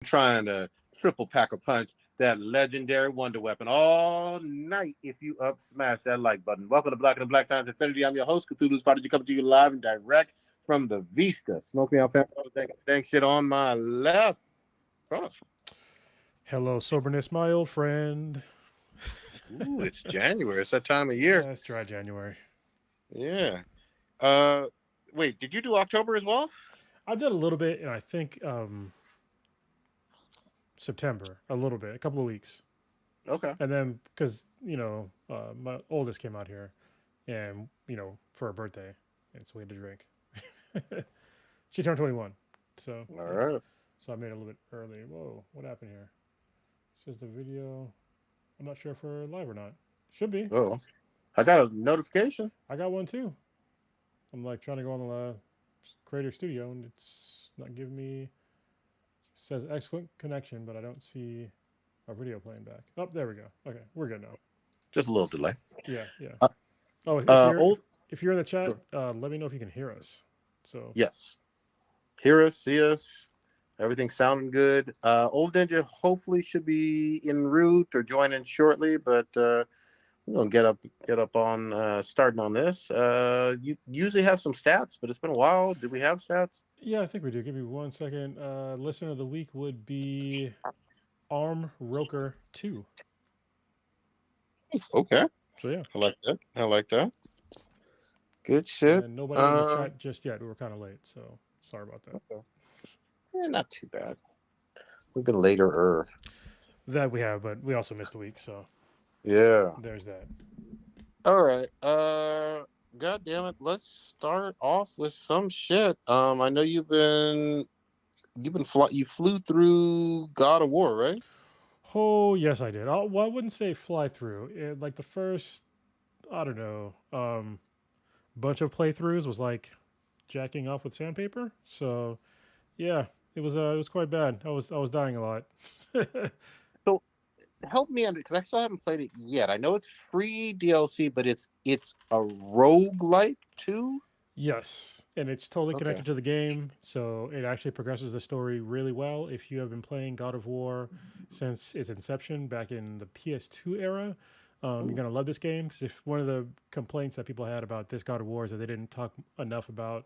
trying to triple pack a punch that legendary wonder weapon all night if you up smash that like button. Welcome to Black and the Black Times Infinity. I'm your host, Cthulhu's Prodigy, coming to you live and direct from the Vista. Smoke me out, fam. Thanks shit on my left. Oh, Hello, soberness, my old friend. ooh, it's January. It's that time of year. Yeah, it's dry January. Yeah. Uh, Wait, did you do October as well? I did a little bit, and I think September, a little bit, a couple of weeks, Okay. and then because my oldest came out here, and for her birthday, and so we had to drink. She turned 21, so All yeah. right. So I made it a little bit early. Whoa, what happened here? It says the video. I'm not sure if we're live or not. Should be. Oh, I got a notification. I got one too. I'm like trying to go on the Creator Studio, and it's not giving me. Says excellent connection, but I don't see our video playing back. Oh, there we go. Okay, we're good now. Just a little delay. Yeah, yeah. Uh, Oh, if you're Old. if you're in the chat, let me know if you can hear us. So Yes. Hear us, see us. Everything's sounding good. Old Ninja hopefully should be en route or joining shortly, but we're gonna get up on starting on this. You usually have some stats, but it's been a while. Do we have stats? yeah, I think we do. Give me 1 second. Listener of the week would be Arm Roker 2. Okay. So yeah, I like that. I like that. Good shit. and nobody in the chat just yet. We were kind of late, so sorry about that. Okay. Not too bad. We've been later. That we have, but we also missed a week, so Yeah. there's that. All right. God damn it. Let's start off with some shit. I know you flew through God of War, right? Oh yes, I did. Well, I wouldn't say fly through. Like the first, I don't know, bunch of playthroughs was like jacking off with sandpaper. So yeah, it was quite bad. I was dying a lot. So help me under because I still haven't played it yet. I know it's free DLC, but it's a roguelike too. Yes, and it's totally Okay. connected to the game, so it actually progresses the story really well. If you have been playing God of War since its inception back in the PS2 era, you're Ooh. gonna love this game because if one of the complaints that people had about this God of War is that they didn't talk enough about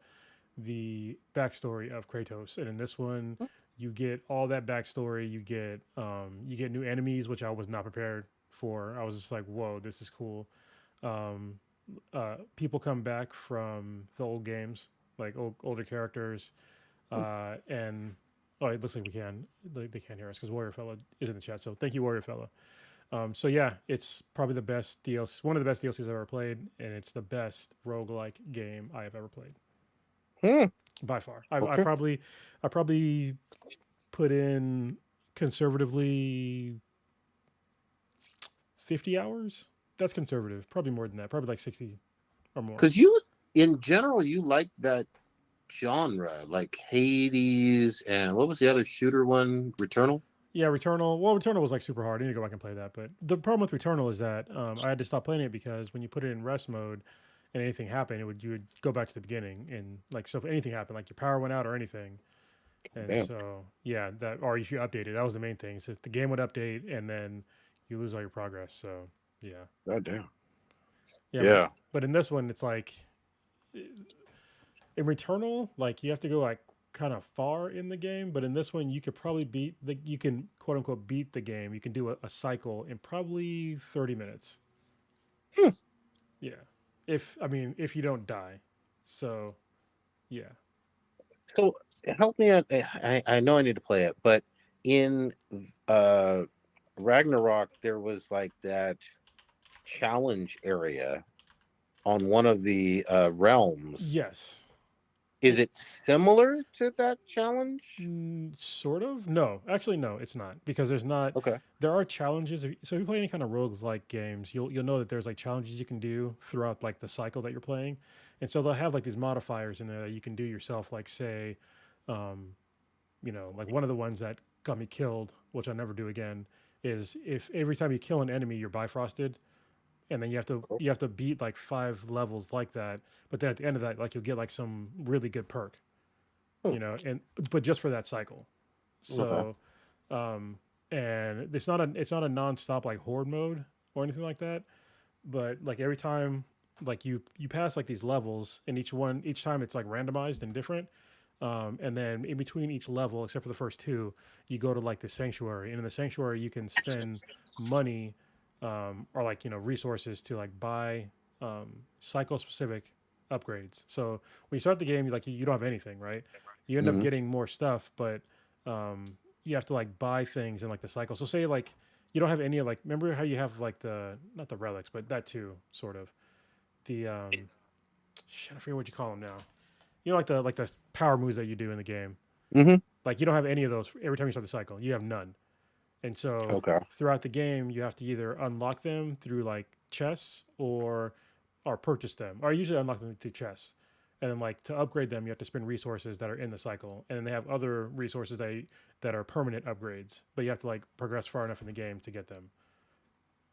the backstory of Kratos, and in this one, you get all that backstory. You get new enemies, which I was not prepared for. I was just like, "Whoa, this is cool." Um, People come back from the old games, like older characters, and oh, it looks like they can't hear us because Warrior Fella is in the chat. So thank you, Warrior Fella. So yeah, it's probably the best DLC, one of the best DLCs I've ever played, and it's the best roguelike game I have ever played Hmm. by far. I Okay. probably put in conservatively 50 hours. That's conservative. Probably more than that. Probably like 60 or more. Because in general, you like that genre, like Hades and what was the other shooter one? Returnal. Yeah, Returnal. Well, Returnal was like super hard. I need to go back and play that. But the problem with Returnal is that I had to stop playing it because when you put it in rest mode and anything happened, you would go back to the beginning and like so if anything happened, like your power went out or anything, and Damn. so yeah, that or if you updated, that was the main thing. So the game would update and then you lose all your progress. So yeah, God damn. yeah. But Yeah. but in this one, it's like in Returnal, like you have to go like kind of far in the game, but in this one you could probably you can quote unquote beat the game. You can do a cycle in probably 30 minutes. Hmm. Yeah. If you don't die. So, yeah. So help me out. I know I need to play it, but in uh Ragnarok, there was like that challenge area on one of the realms. Yes. Is it similar to that challenge? Sort of. No, actually, no, it's not because there's not. Okay. There are challenges. So if you play any kind of rogues like games, you'll know that there's like challenges you can do throughout like the cycle that you're playing, and so they'll have like these modifiers in there that you can do yourself. Like say, um, like one of the ones that got me killed, which I'll never do again, is if every time you kill an enemy, you're bifrosted, and then you have to beat like 5 levels like that. But then at the end of that, like you'll get like some really good perk, Hmm. and but just for that cycle. Okay. So um, and it's not a nonstop like horde mode or anything like that. But like every time, like you pass like these levels, and each time it's like randomized and different. And then in between each level, except for the first two, you go to like the sanctuary, and in the sanctuary you can spend money, or like resources to like buy cycle specific upgrades. So when you start the game, you don't have anything, right? You end up Hmm. getting more stuff, but um, you have to like buy things in like the cycle. So say like you don't have any like, remember how you have like the, not the relics, but that too, sort of the shit, I forget what you call them now. Like the power moves that you do in the game. Hmm. Like you don't have any of those every time you start the cycle. You have none. And so Okay. throughout the game, you have to either unlock them through like chests or purchase them. Or I usually unlock them through chests. And then like to upgrade them, you have to spend resources that are in the cycle. And then they have other resources that are permanent upgrades, but you have to like progress far enough in the game to get them.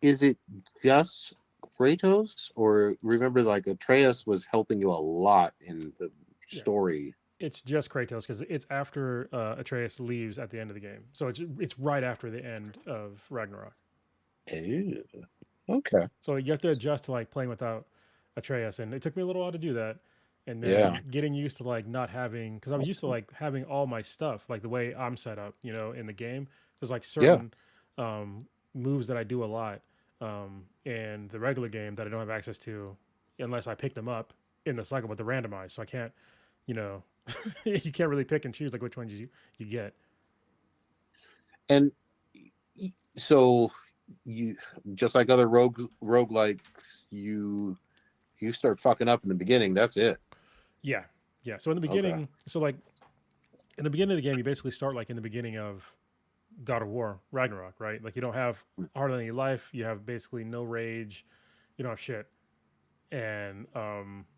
Is it just Kratos, or remember like Atreus was helping you a lot in the Yeah. story? It's just Kratos because it's after Atreus leaves at the end of the game. So it's right after the end of Ragnarok. Ew. Okay. So you have to adjust to like playing without Atreus, and it took me a little while to do that. And Yeah. then getting used to like not having, because I was used to like having all my stuff like the way I'm set up, in the game. There's like Yeah. certain um, moves that I do a lot in the regular game that I don't have access to unless I pick them up in the cycle, but they're randomized, so I can't, you know, you can't really pick and choose like which ones you get. And so you, just like other roguelikes, you start fucking up in the beginning. That's it. Yeah, yeah. So in the Okay. beginning, so like in the beginning of the game, you basically start like in the beginning of God of War, Ragnarok, right? Like you don't have hardly any life. You have basically no rage. You don't have shit. And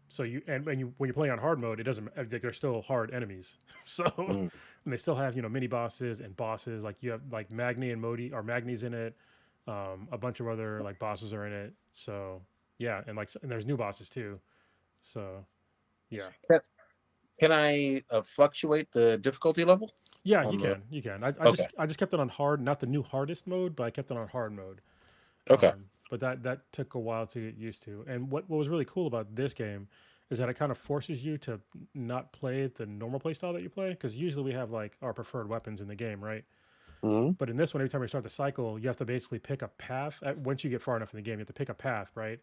so when you're playing on hard mode, it doesn't like they're still hard enemies. So Mm. and they still have mini bosses and bosses. Like you have like Magni and Modi or Magni's in it. A bunch of other like bosses are in it. So yeah, and there's new bosses too. So yeah, Can can I fluctuate the difficulty level yeah, you on the? can, you can. I just Okay. I just kept it on hard, not the new hardest mode, but I kept it on hard mode. Okay. But that took a while to get used to. And what was really cool about this game is that it kind of forces you to not play the normal play style that you play, because usually we have like our preferred weapons in the game, right? Hmm. But in this one, every time you start the cycle, you have to basically pick a path. Once you get far enough in the game, you have to pick a path, right?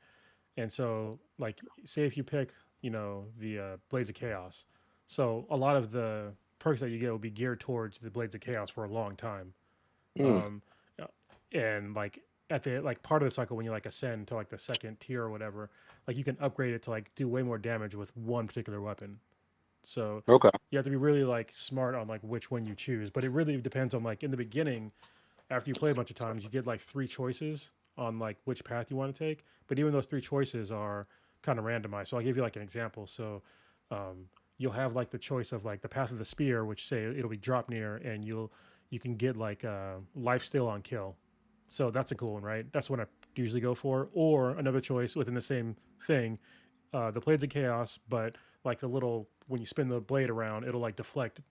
And so, like, say if you pick, the Blades of Chaos, so a lot of the perks that you get will be geared towards the Blades of Chaos for a long time. Mm. Um, uh, and like at the like part of the cycle when you like ascend to like the second tier or whatever, like you can upgrade it to like do way more damage with one particular weapon. So Okay. you have to be really like smart on like which one you choose. But it really depends on like in the beginning, after you play a bunch of times, you get like three choices on like which path you want to take. But even those three choices are kind of randomized. So I'll give you like an example. So um, you'll have like the choice of like the path of the spear, which say it'll be drop near, and you can get like life steal on kill. So that's a cool one, right? That's what I usually go for. Or another choice within the same thing, the Blades of Chaos, but like the little when you spin the blade around, it'll like deflect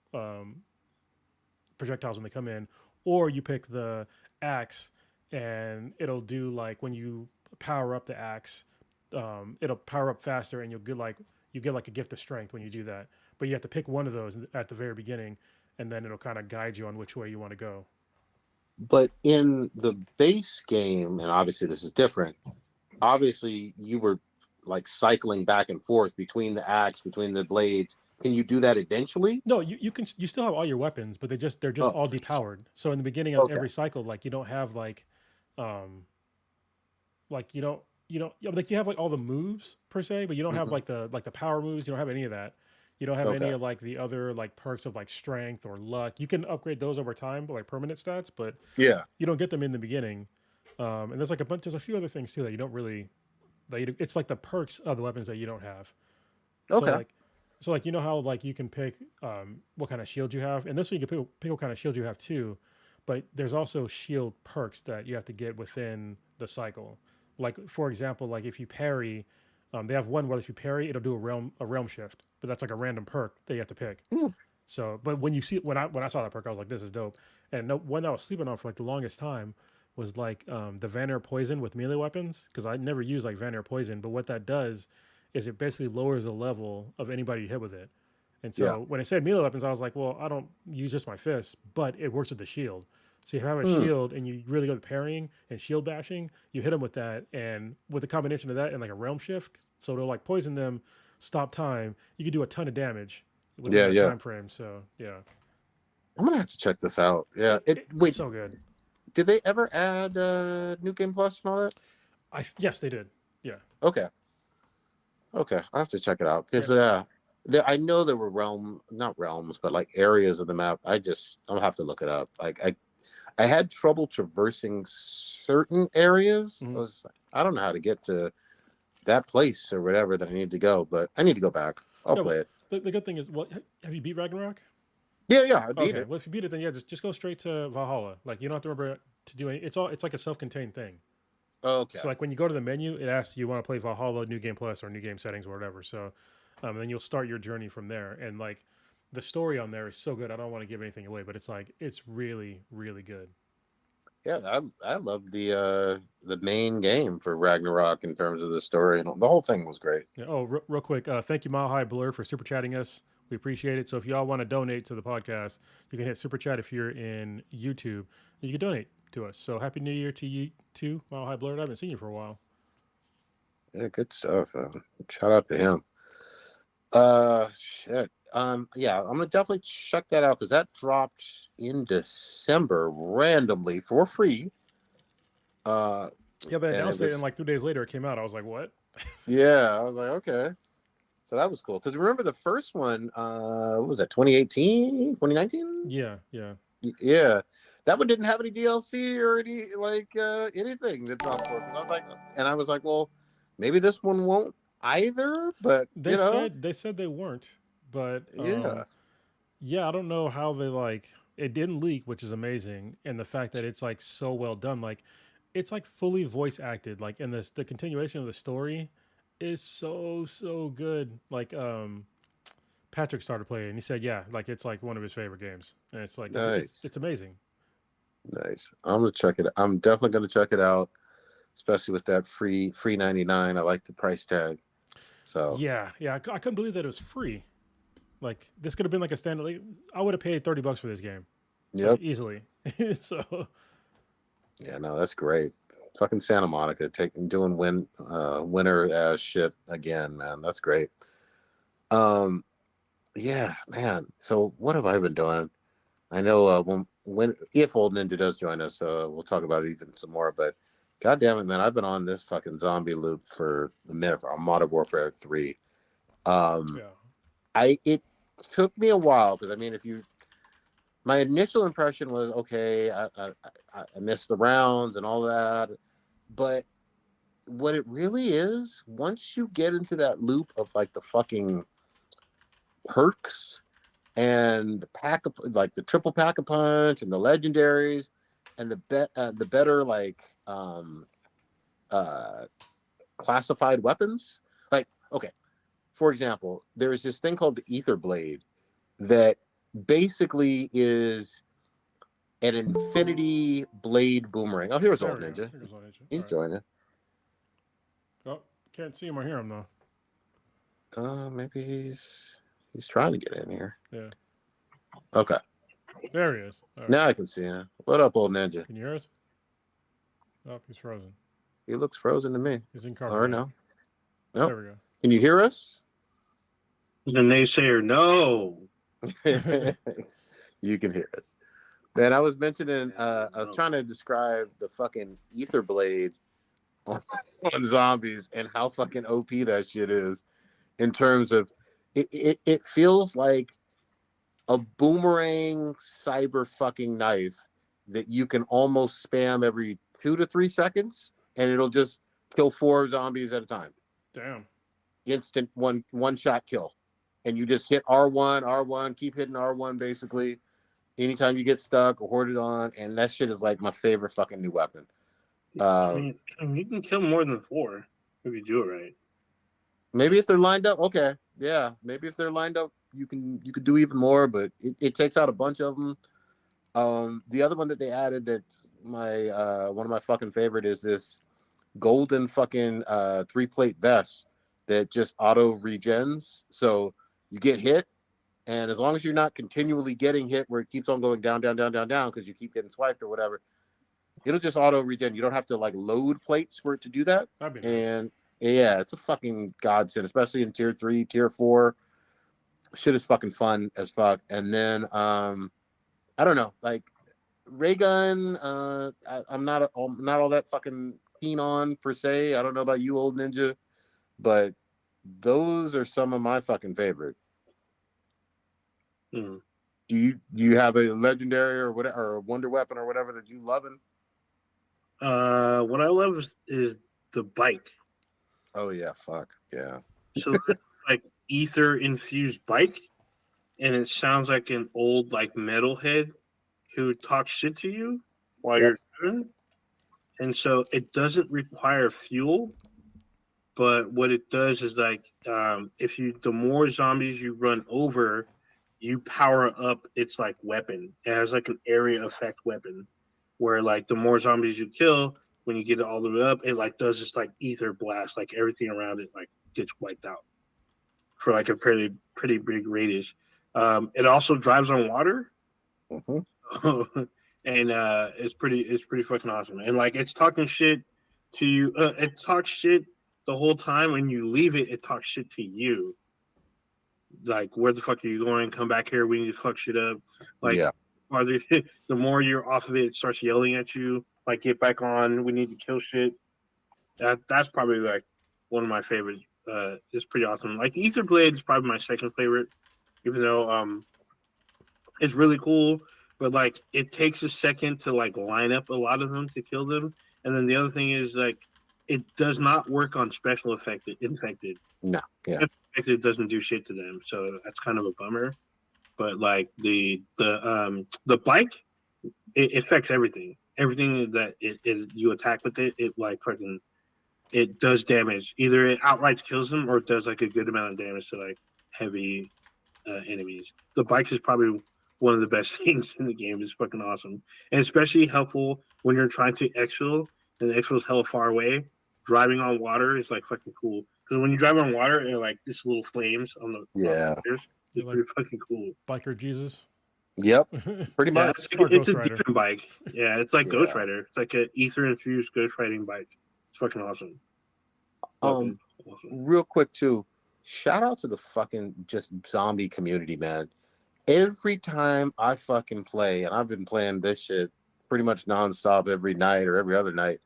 projectiles when they come in. Or you pick the axe, and it'll do like when you power up the axe, it'll power up faster, and you get like a gift of strength when you do that. But you have to pick one of those at the very beginning, and then it'll kind of guide you on which way you want to go. But in the base game, and obviously this is different. Obviously, you were like cycling back and forth between the axe, between the blades. Can you do that eventually? No, you still have all your weapons, but they're just Oh, all depowered. So in the beginning of okay. every cycle, like you don't have um, like like you have like all the moves per se, but you don't have Hmm. like the power moves. You don't have any of that. You don't have any Okay. of like the other like perks of like strength or luck. You can upgrade those over time, but like permanent stats, but Yeah. you don't get them in the beginning. And there's a few other things too that you don't really it's like the perks of the weapons that you don't have. So Okay. like, you know how like you can pick what kind of shield you have, and this one you can pick what kind of shield you have too. But there's also shield perks that you have to get within the cycle. Like for example, like if you parry, they have one where if you parry, it'll do a realm shift, but that's like a random perk that you have to pick. Hmm. So, but when you see when I saw that perk, I was like, this is dope. And no, one I was sleeping on for like the longest time was like the Vanir poison with melee weapons because I never use like Vanir poison, but what that does is it basically lowers the level of anybody you hit with it. And Yeah. so when it said melee weapons, I was like, well, I don't use just my fists, but it works with the shield. So you have a Hmm. shield and you really go to parrying and shield bashing, you hit them with that, and with a combination of that and like a realm shift, so it'll like poison them, stop time. You can do a ton of damage within Yeah, that yeah. time frame. So yeah, I'm gonna have to check this out. Yeah. it's Wait, so good. did they ever add New Game Plus and all that? Yes, they did. Yeah, Okay. Okay. I'll have to check it out because yep. I know there were not realms, but like areas of the map. I'll have to look it up. I had trouble traversing certain areas. Mm-hmm. I don't know how to get to that place or whatever that I need to go, but I need to go back. I'll No, but play it. the good thing is, what have you beat Ragnarok? Yeah, yeah, I beat Okay, it. well if you beat it, then yeah, just go straight to Valhalla. Like you don't have to remember to do any. It's like a self-contained thing. Okay. So like when you go to the menu, it asks you want to play Valhalla, New Game Plus, or New Game Settings, or whatever. So, then you'll start your journey from there. And like the story on there is so good. I don't want to give anything away, but it's like it's really really good. Yeah, I love the main game for Ragnarok in terms of the story and the whole thing was great. Yeah. Oh, real quick, thank you Mile High Blur for super chatting us. We appreciate it. So if y'all want to donate to the podcast, you can hit super chat if you're in YouTube. You can donate to us. So happy New Year to you too, Mile High Blur. I haven't seen you for a while. Yeah, good stuff. Shout out to him. Shit. Yeah, I'm gonna definitely check that out because that dropped in December randomly for free. Uh, Yeah, they and it announced it, and was like 2 days later, it came out. I was like, "What?" yeah, I was like, okay. So that was cool because remember the first one, what was that, 2018, 2019? Yeah, yeah. Yeah, that one didn't have any DLC or any like anything that dropped for because I was like, well, maybe this one won't either, but They said they weren't, but yeah, yeah, I don't know how they like it didn't leak, which is amazing, and the fact that it's like so well done, like it's like fully voice acted, like in this the continuation of the story is so good. Like Patrick started playing and he said, yeah, like it's like one of his favorite games, and it's like nice, it's amazing. nice. I'm gonna check it. I'm definitely gonna check it out, especially with that free 99. I like the price tag. So Yeah, yeah, I couldn't believe that it was free. Like this could have been like a standard. Like, I would have paid $30 for this game, like yep, easily. So yeah, no, that's great. Fucking Santa Monica taking doing winter ass shit again, man. That's great. Um, yeah, man. So what have I been doing? I know when if Old Ninja does join us, we'll talk about it even some more. But god damn it, man, I've been on this fucking zombie loop for a minute for Modern Warfare 3. Um, yeah, it took me a while because I mean, if you my initial impression was okay, I missed the rounds and all that, but what it really is, once you get into that loop of like the fucking perks and the like the triple pack a punch and the legendaries and the better like uh classified weapons, like okay, for example, there's this thing called the ether blade that basically is an infinity blade boomerang. Oh, here's there Old we go. Ninja. Here goes one agent. All He's right. joining. Oh, can't see him or hear him though. Maybe he's trying to get in here. Yeah, Okay, there he is. All right. now I can see him. What up, Old Ninja? Can you hear us? Oh, he's frozen. He looks frozen to me. He's in carbon Or mode. no? Nope. There we Can you hear us? The naysayer, no. You can hear us. Man, I was mentioning, Yeah, I was no. trying to describe the fucking ether blade on, on zombies and how fucking OP that shit is in terms of it feels like a boomerang cyber fucking knife that you can almost spam every 2 to 3 seconds and it'll just kill 4 zombies at a time. Damn. Instant one shot kill. And you just hit R1, keep hitting R1 basically anytime you get stuck or hoarded on, and that shit is like my favorite fucking new weapon. I mean, you can kill more than 4 if you do it right. Maybe if they're lined up, okay. Yeah, maybe if they're lined up you can do even more, but it takes out a bunch of them. The other one that they added that my one of my fucking favorite is this golden fucking 3-plate vest that just auto regens. So you get hit, and as long as you're not continually getting hit where it keeps on going down, down, down, down, down because you keep getting swiped or whatever, it'll just auto regen. You don't have to like load plates for it to do that. That'd be nice. And yeah, it's a fucking godsend, especially in tier 3, tier 4. Shit is fucking fun as fuck. And then I don't know, like ray gun. I'm not all that fucking keen on per se. I don't know about you, old ninja, but those are some of my fucking favorite. Hmm. Do you have a legendary or whatever, or a wonder weapon or whatever that you loving? What I love is the bike. Oh yeah, fuck yeah. So like ether infused bike, and it sounds like an old like metalhead who talks shit to you while Yep. you're driving. And so it doesn't require fuel, but what it does is like if you the more zombies you run over, you power up its like weapon. It has like an area effect weapon where like the more zombies you kill, when you get it all the way up, it like does this like ether blast, like everything around it like gets wiped out for like a pretty big radius. It also drives on water, Mm-hmm. and it's pretty fucking awesome. And like it's talking shit to you. It talks shit the whole time. When you leave it, it talks shit to you. Like, where the fuck are you going? Come back here. We need to fuck shit up. Like, Yeah. farther, the more you're off of it, it starts yelling at you. Like, get back on. We need to kill shit. That's probably like one of my favorite. It's pretty awesome. Like the Ether Blade is probably my second favorite, even though it's really cool. But like it takes a second to like line up a lot of them to kill them. And then the other thing is like it does not work on special infected. No. Yeah. Infected doesn't do shit to them, so that's kind of a bummer. But like the bike, it affects everything. Everything that you attack with it, it like fucking it does damage. Either it outright kills them or it does like a good amount of damage to like heavy enemies. The bike is probably one of the best things in the game. It's fucking awesome, and especially helpful when you're trying to exfil and the exfil is hella far away. Driving on water is like fucking cool because when you drive on water, it like just little flames on the Yeah. tires. It's Like pretty fucking cool. Biker Jesus. Yep. Pretty Yeah, much. it's a Ghost Rider. demon bike. Yeah, it's like Ghost Yeah. Rider. It's like an ether infused Ghost Riding bike. It's fucking awesome. Awesome. Real quick too. Shout out to the fucking just zombie community, man. Every time I fucking play, and I've been playing this shit pretty much nonstop every night or every other night.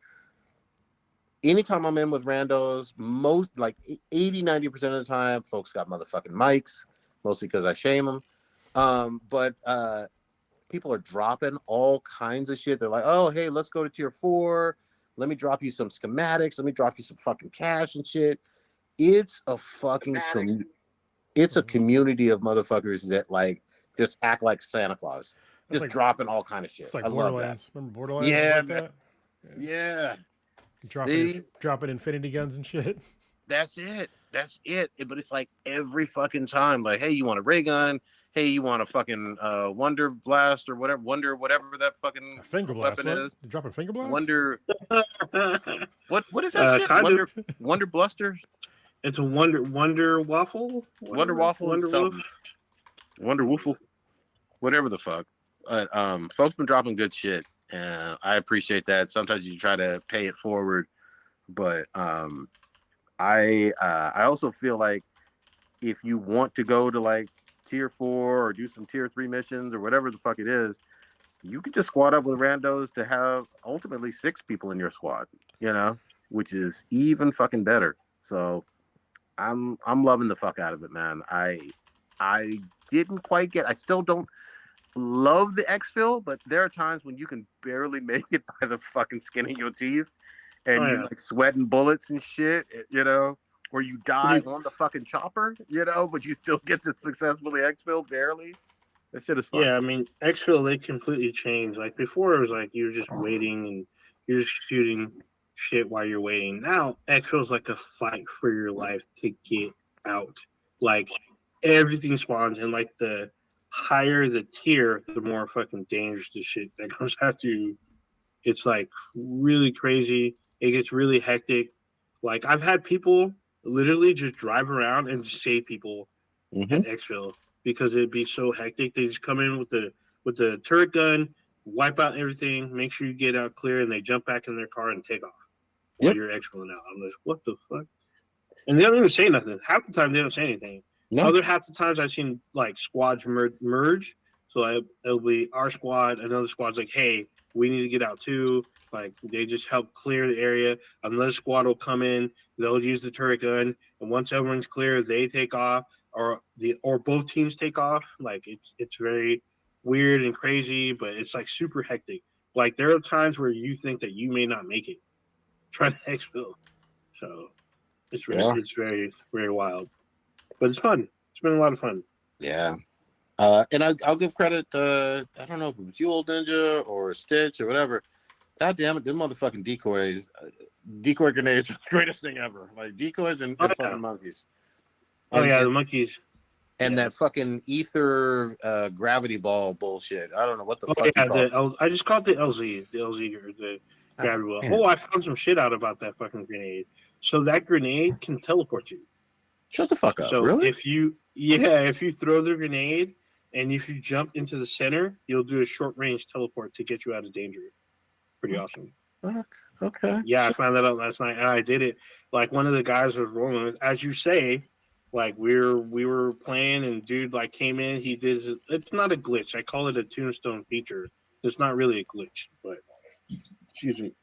Anytime I'm in with randos, most like 80-90% of the time, folks got motherfucking mics, mostly because I shame them. But people are dropping all kinds of shit. They're like, oh, hey, let's go to tier 4. Let me drop you some schematics. Let me drop you some fucking cash and shit. It's a fucking it's a community of motherfuckers that like just act like Santa Claus. That's Just like, dropping all kind of shit. it's like I love that. Borderlands. Remember Borderlands? Yeah, Like man. that? Yeah. Dropping infinity guns and shit. That's it. That's it. But it's like every fucking time, like, hey, you want a ray gun? Hey, you want a fucking Wonder Blast or whatever, whatever that fucking A finger blast. weapon What? is. You dropping finger blast? Wonder. What is that shit? Kind Wonder of. Wonder Bluster. It's a wonder waffle. Wonder Waffle. Wonder Wolf. Wonder Woofle. Whatever the fuck. But folks been dropping good shit, and I appreciate that. Sometimes you try to pay it forward, but I also feel like if you want to go to like tier 4 or do some tier 3 missions or whatever the fuck it is, you can just squad up with randos to have ultimately 6 people in your squad, which is even fucking better. So I'm loving the fuck out of it, man. I didn't quite get. I still don't love the exfil, but there are times when you can barely make it by the fucking skin of your teeth, and you're like sweating bullets and shit, or you die on the fucking chopper, but you still get to successfully exfil barely. That shit is fun. Yeah, I mean, exfil they completely changed. Like before, it was like you're just waiting and you're just shooting shit while you're waiting. Now exfil is like a fight for your life to get out. Like everything spawns, and like the higher the tier, the more fucking dangerous the shit that comes after you. It's like really crazy. It gets really hectic. Like I've had people literally just drive around and just save people Mm-hmm. at Xville because it'd be so hectic. They just come in with the turret gun, wipe out everything, make sure you get out clear, and they jump back in their car and take off while Yep. you're Xvilling out. I'm like, what the fuck? And they don't even say nothing. Half the time they don't say anything. No. Other half the times I've seen like squads merge. So it'll be our squad, another squad's like, hey, we need to get out too. Like they just help clear the area. Another squad will come in. They'll use the turret gun, and once everyone's clear, they take off, or both teams take off. Like it's very weird and crazy, but it's like super hectic. Like there are times where you think that you may not make it trying to exfil. So Yeah. it's very very wild, but it's fun. It's been a lot of fun. Yeah. And I'll give credit. I don't know if it was you, Old Ninja, or Stitch, or whatever. God damn it, them motherfucking decoys, decoy grenades are the greatest thing ever. Like decoys and Oh fucking yeah, monkeys. oh And yeah, the and, monkeys. and Yeah. that fucking ether gravity ball bullshit. I don't know what the Oh fuck you yeah, call it. I just called it the LZ or the Oh, gravity well. man. Oh, I found some shit out about that fucking grenade. So that grenade can teleport you. Shut the fuck up. So Really? if you throw the grenade and if you jump into the center, you'll do a short range teleport to get you out of danger. Pretty awesome. Okay. Yeah, I found that out last night, and I did it. Like one of the guys was rolling with, as you say, like we were playing, and dude like came in. He did. It's not a glitch. I call it a tombstone feature. It's not really a glitch, but excuse me.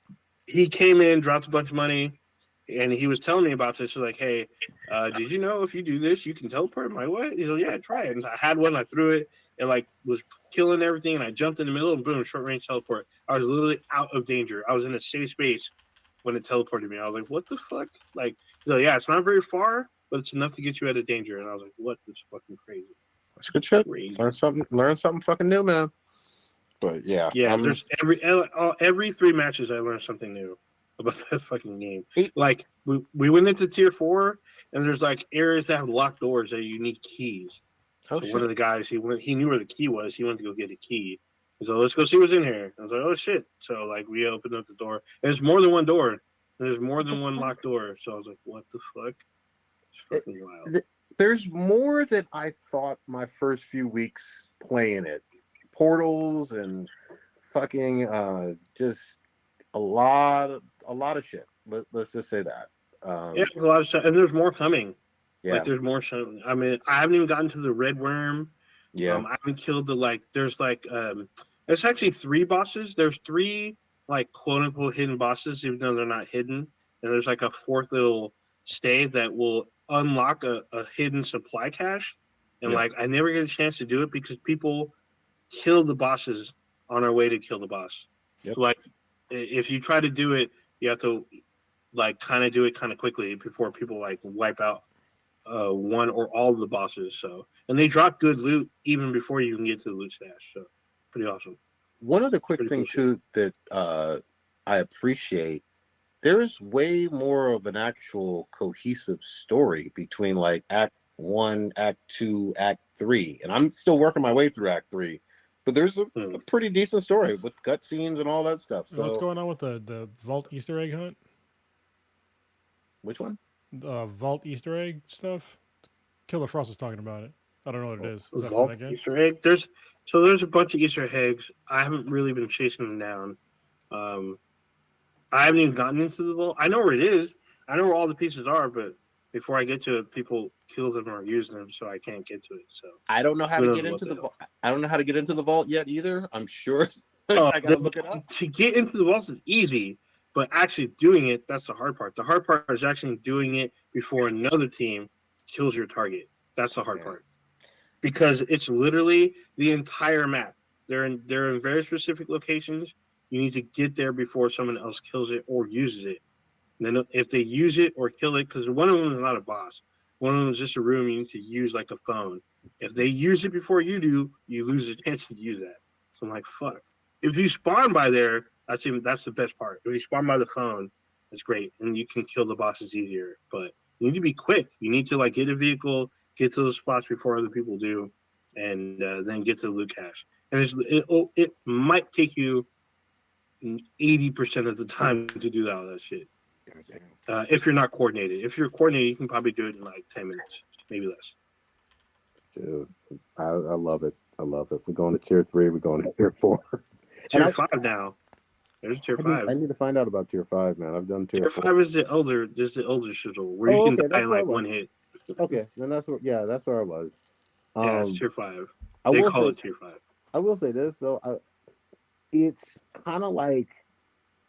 He came in, dropped a bunch of money, and he was telling me about this. He's like, hey, did you know if you do this, you can teleport? I'm like, what? He's like, yeah, try it. And I had one, I threw it, and like was killing everything, and I jumped in the middle, and boom, short range teleport. I was literally out of danger. I was in a safe space when it teleported me. I was like, what the fuck? Like, so yeah, it's not very far, but it's enough to get you out of danger. And I was like, what? That's fucking crazy. That's good shit. Crazy. Learn something fucking new, man. But yeah, Yeah, there's every 3 matches I learned something new about that fucking game. Like we went into tier 4, and there's like areas that have locked doors that you need keys. oh So one of shit. the guys he knew where the key was. He went to go get a key. So let's go see what's in here. I was like, oh shit. So like we opened up the door. And there's more than one door. There's more than one locked door. So I was like, what the fuck? It's fucking wild. There's more than I thought my first few weeks playing it. Portals and fucking just a lot of shit. Let's just say that. Yeah, a lot of stuff, and there's more coming. Yeah. Like there's more. I mean, I haven't even gotten to the red worm. Yeah. I haven't killed the like. There's like it's actually 3 bosses. There's 3 like quote unquote hidden bosses, even though they're not hidden. And there's like a 4th little stave that will unlock a hidden supply cache. And like I never get a chance to do it because people kill the bosses on our way to kill the boss. Yep. So like if you try to do it, you have to like kind of do it kind of quickly before people like wipe out one or all of the bosses. So and they drop good loot even before you can get to the loot stash. So pretty awesome. One other quick thing too that I appreciate, there's way more of an actual cohesive story between like Act 1, Act 2, Act 3, and I'm still working my way through Act 3. But there's a pretty decent story with cutscenes and all that stuff. So what's going on with the Vault Easter egg hunt? Which one? Vault Easter egg stuff. Killer Frost was talking about it. I don't know what it is. Is that Vault Easter egg. There's a bunch of Easter eggs. I haven't really been chasing them down. I haven't even gotten into the vault. I know where it is. I know where all the pieces are, but before I get to it, people kill them or use them, so I can't get to it. So I don't know how to get into the vault. I don't know how to get into the vault yet either. I'm sure I gotta look it up. To get into the vault is easy, but actually doing it, that's the hard part. The hard part is actually doing it before another team kills your target. That's the hard part. Because it's literally the entire map. They're in very specific locations. You need to get there before someone else kills it or uses it. And then if they use it or kill it, because one of them is not a boss. One of them is just a room you need to use like a phone. If they use it before you do, you lose the chance to use that. So I'm like, fuck. If you spawn by there, that's the best part. If you spawn by the phone, that's great. And you can kill the bosses easier. But you need to be quick. You need to like get a vehicle, get to those spots before other people do, and then get to the loot cache. And it might take you 80% of the time to do all that shit. If you're not coordinated. If you're coordinated, you can probably do it in like 10 minutes, maybe less. Dude, I love it. I love it. We're going to tier 3. We're going to tier 4. Tier 5 now. There's tier 5. I need to find out about tier 5, man. I've done tier 4. 5 is the elder shuttle where you can die in like one hit. Okay, then that's where I was. Yeah, it's tier 5. They call it tier 5. I will say this though, it's kind of like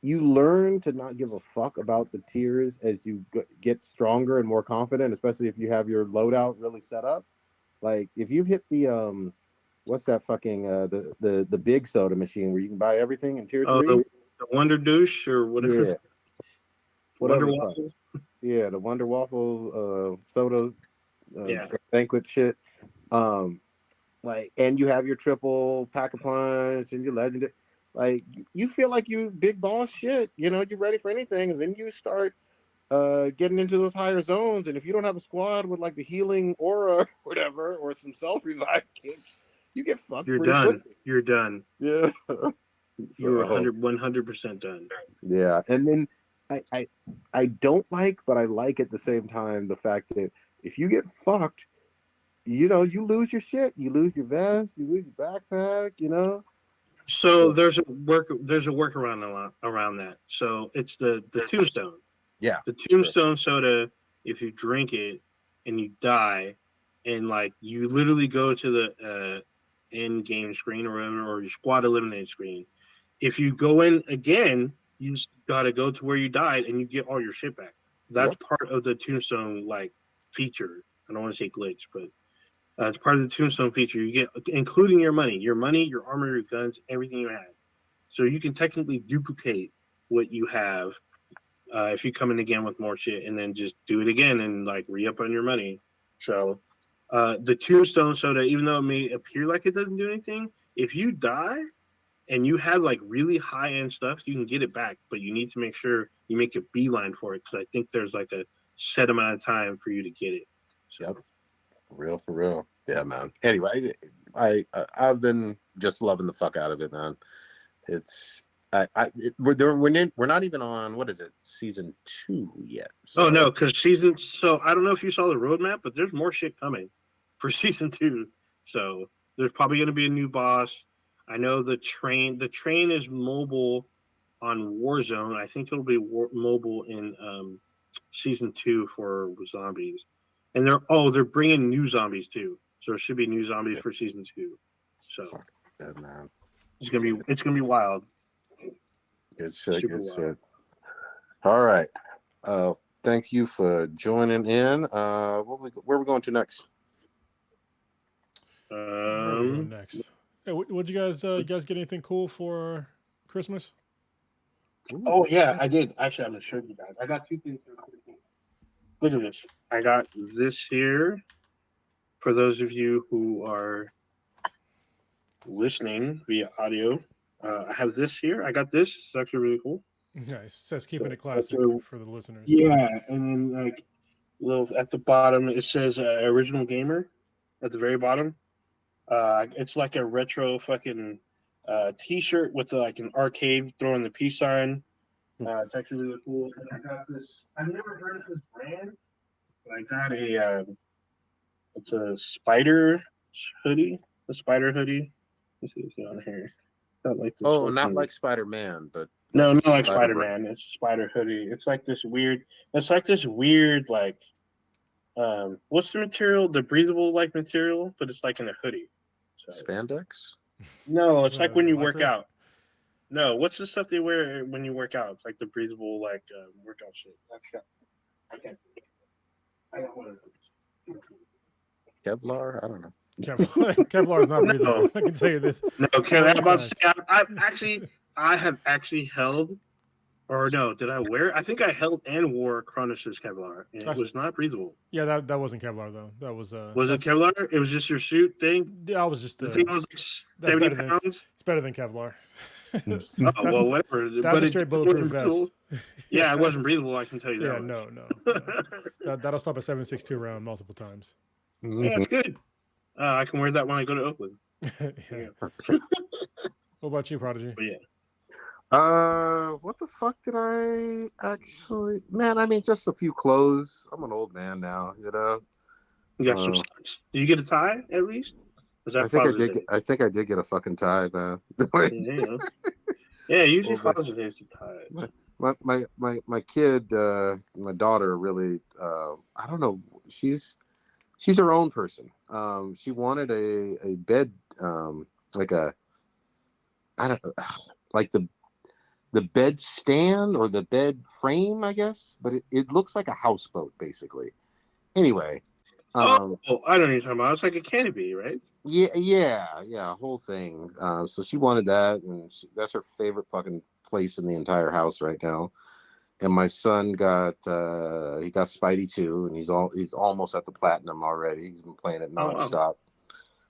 you learn to not give a fuck about the tiers as you get stronger and more confident, especially if you have your loadout really set up. Like if you've hit the what's that fucking the big soda machine where you can buy everything in tier 3? The Wonder Douche or whatever. Yeah. Wonder Waffle. Yeah, the Wonder Waffle soda yeah. banquet shit. Like, and you have your triple pack a punch and your legendary. Like, you feel like you big boss shit. You know, you're ready for anything, and then you start getting into those higher zones. And if you don't have a squad with like the healing aura or whatever, or some self revive kicks, you get fucked. You're done. Quickly. You're done. Yeah. You're 100% done. Yeah, and then I don't like, but I like at the same time the fact that if you get fucked, you know, you lose your shit, you lose your vest, you lose your backpack, you know. So there's a workaround around that. So it's the tombstone. Yeah. The tombstone soda. If you drink it and you die, and like you literally go to the end game screen or whatever, or your squad eliminate screen. If you go in again, you just gotta go to where you died and you get all your shit back. That's part of the tombstone like feature. I don't want to say glitch, but it's part of the tombstone feature. You get including your money, your armor, your guns, everything you have. So you can technically duplicate what you have if you come in again with more shit, and then just do it again and like re-up on your money. So the tombstone soda, even though it may appear like it doesn't do anything, if you die and you have like really high end stuff, you can get it back, but you need to make sure you make a beeline for it, because I think there's like a set amount of time for you to get it. So. Yep. For real. Yeah, man. Anyway, I've been just loving the fuck out of it, man. It's we're not even on, what is it, season 2 yet. So. Oh no, because so I don't know if you saw the roadmap, but there's more shit coming for season 2. So there's probably going to be a new boss. I know the train is mobile on Warzone. I think it'll be mobile in season 2 for zombies. And they're bringing new zombies too. So there should be new zombies for season 2. So good, man. It's gonna be wild. Good shit. All right. Thank you for joining in. Where are we going to next? Next. Hey, what'd you guys get anything cool for Christmas? Oh yeah, I did. Actually, I'm gonna show you guys. I got 2 things. Look at this. I got this here. For those of you who are listening via audio, I have this here. I got this. It's actually really cool. Nice. It says keeping it classic for the listeners. Yeah, and then like at the bottom it says original gamer at the very bottom. It's like a retro fucking T-shirt with like an arcade throwing the peace sign. It's actually really cool. And I got this. I've never heard of this brand, but I got it's a spider hoodie. A spider hoodie. Let's see what's on here. Not like this. Oh, not like Spider-Man, but no, not like Spider-Man. It's a spider hoodie. It's like this weird. It's like this weird like. What's the material? The breathable like material, but it's like in a hoodie. So, spandex? No, it's like when you work out. No, what's the stuff they wear when you work out? It's like the breathable like workout shit. I can't. I got one of those. Kevlar? I don't know. Kevlar is not breathable. I can tell you this. No, I'm about to say I have actually held, or no, did I wear? I think I held and wore Cronus's Kevlar, and it was not breathable. Yeah, that wasn't Kevlar though. That was Was it Kevlar? It was just your suit thing. Yeah, I was just. The thing was like 70 pounds. It's better than Kevlar. Oh well, whatever. That's a straight bulletproof vest. Yeah, it wasn't breathable. I can tell you that. Yeah, no. That'll stop a 7.62 round multiple times. Yeah, it's good. I can wear that when I go to Oakland. Yeah. Yeah. What about you, Prodigy? But yeah. What the fuck did I actually? Man, I mean, just a few clothes. I'm an old man now, you know. You got some Uh, socks. Did you get a tie at least? Was I that think I Father's did. Day? I think I did get a fucking tie, man. Yeah. Yeah, usually Old man. Father's Day is the tie. My kid, my daughter, really. I don't know. She's her own person. She wanted a bed, like a I don't know, like the bed stand or the bed frame, I guess, but it looks like a houseboat basically. Anyway, Oh, um, I don't know what you're talking about. It's like a canopy, right? yeah, whole thing. So she wanted that, and that's her favorite fucking place in the entire house right now. And my son got he got Spidey too, and he's almost at the platinum already. He's been playing it Oh wow. nonstop.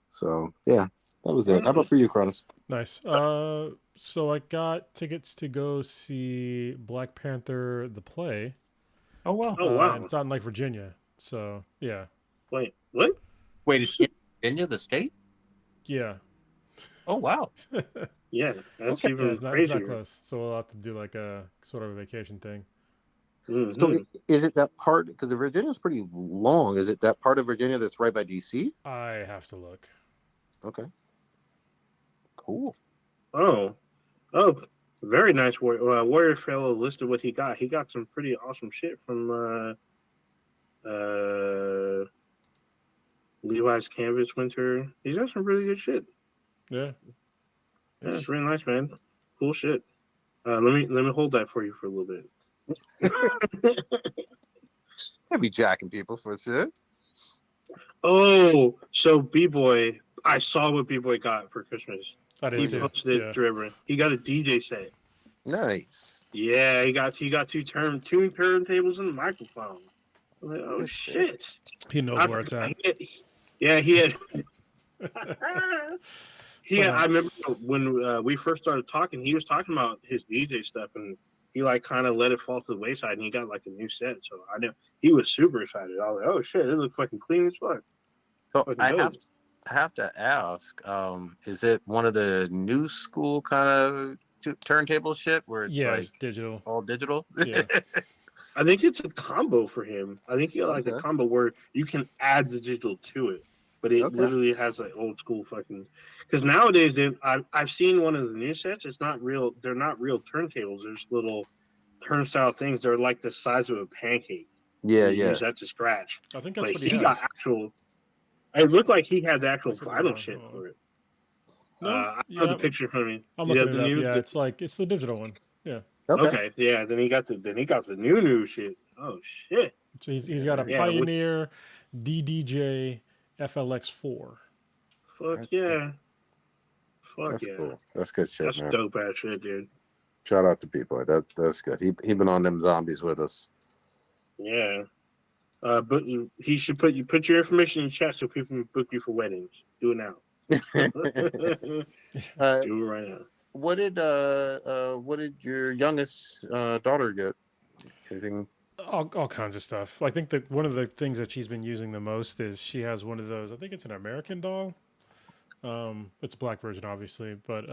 So yeah, that was it. How about Mm. for you, Cronus? Nice. So I got tickets to go see Black Panther the play. Oh wow. Oh And wow. it's out in like Virginia. So yeah, Wait, what? Wait, it's in Virginia, the state? yeah. Oh wow. Yeah, that's Okay. Yeah, even it's not crazier. close. So we'll have to do like a sort of a vacation thing. So Mm-hmm. is it that part? Because the Virginia is pretty long. Is it that part of Virginia that's right by DC? I have to look. Okay, cool. Oh, oh, very nice. Warrior fellow listed what he got. He got some pretty awesome shit from Levi's Canvas Winter. He's got some really good shit. Yeah. Yeah, it's really nice, man. Cool shit. Let me hold that for you for a little bit. I'd be jacking people for shit. Oh, so B-Boy, I saw what B-Boy got for Christmas. I He did too. posted it Yeah. to everyone. He got a DJ set. Nice. Yeah, he got two turntables and a microphone. I'm like, oh Good shit. shit. He knows I where it's forgot. at. Yeah, he had. I remember Nice. when we first started talking. He was talking about his DJ stuff, and he like kind of let it fall to the wayside, and he got like a new set. So I know he was super excited. I was like, oh shit, it looks fucking clean as fuck. So Fucking I dope. have to ask. Is it one of the new school kind of turntable shit where it's Yeah, like it's digital. all digital? Yeah. I think it's a combo for him. I think he got like a Okay. combo where you can add the digital to it, but it Okay. literally has like old school fucking. Because nowadays, I've seen one of the new sets. It's not real. They're not real turntables. There's little turnstile things. They're like the size of a pancake. Yeah, And you yeah. use that to scratch. I think that's But what he he got has. actual. It looked like he had the actual That's what he vinyl has. shit for it. No, I have yeah, the picture from me. I'm You looking have it the up. new. Yeah, it's the digital one. Yeah. Okay. Okay, yeah. Then he got the new shit. Oh shit. So he's got a Yeah. Pioneer DDJ FLX4. Fuck yeah. Fuck That's yeah. cool. That's good shit, That's man. dope ass shit, dude. Shout out to people. That's good. He been on them zombies with us. Yeah. But he should put your information in chat so people can book you for weddings. Do it now. Do uh, it right now. what did your youngest daughter get? Anything? All kinds of stuff. I think that one of the things that she's been using the most is she has one of those. I think it's an American doll. It's a black version, obviously, but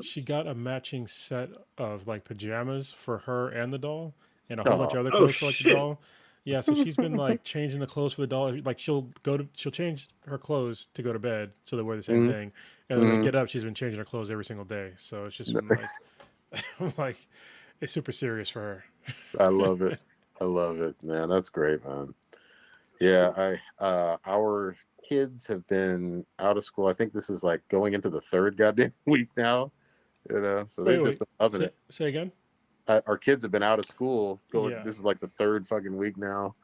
she got a matching set of like pajamas for her and the doll, and a whole bunch Oh, of other Oh clothes for like the shit. doll. Yeah, so she's been like changing the clothes for the doll. Like she'll change her clothes to go to bed, so they wear the same Mhm. thing, and when they Mhm. get up, she's been changing her clothes every single day. So it's just been like, like it's super serious for her. I love it. I love it, man. That's great, man. Yeah, our kids have been out of school. I think this is like going into the third goddamn week now. So they've just Wait. been loving it. Say again. Our kids have been out of school. Yeah. This is like the third fucking week now.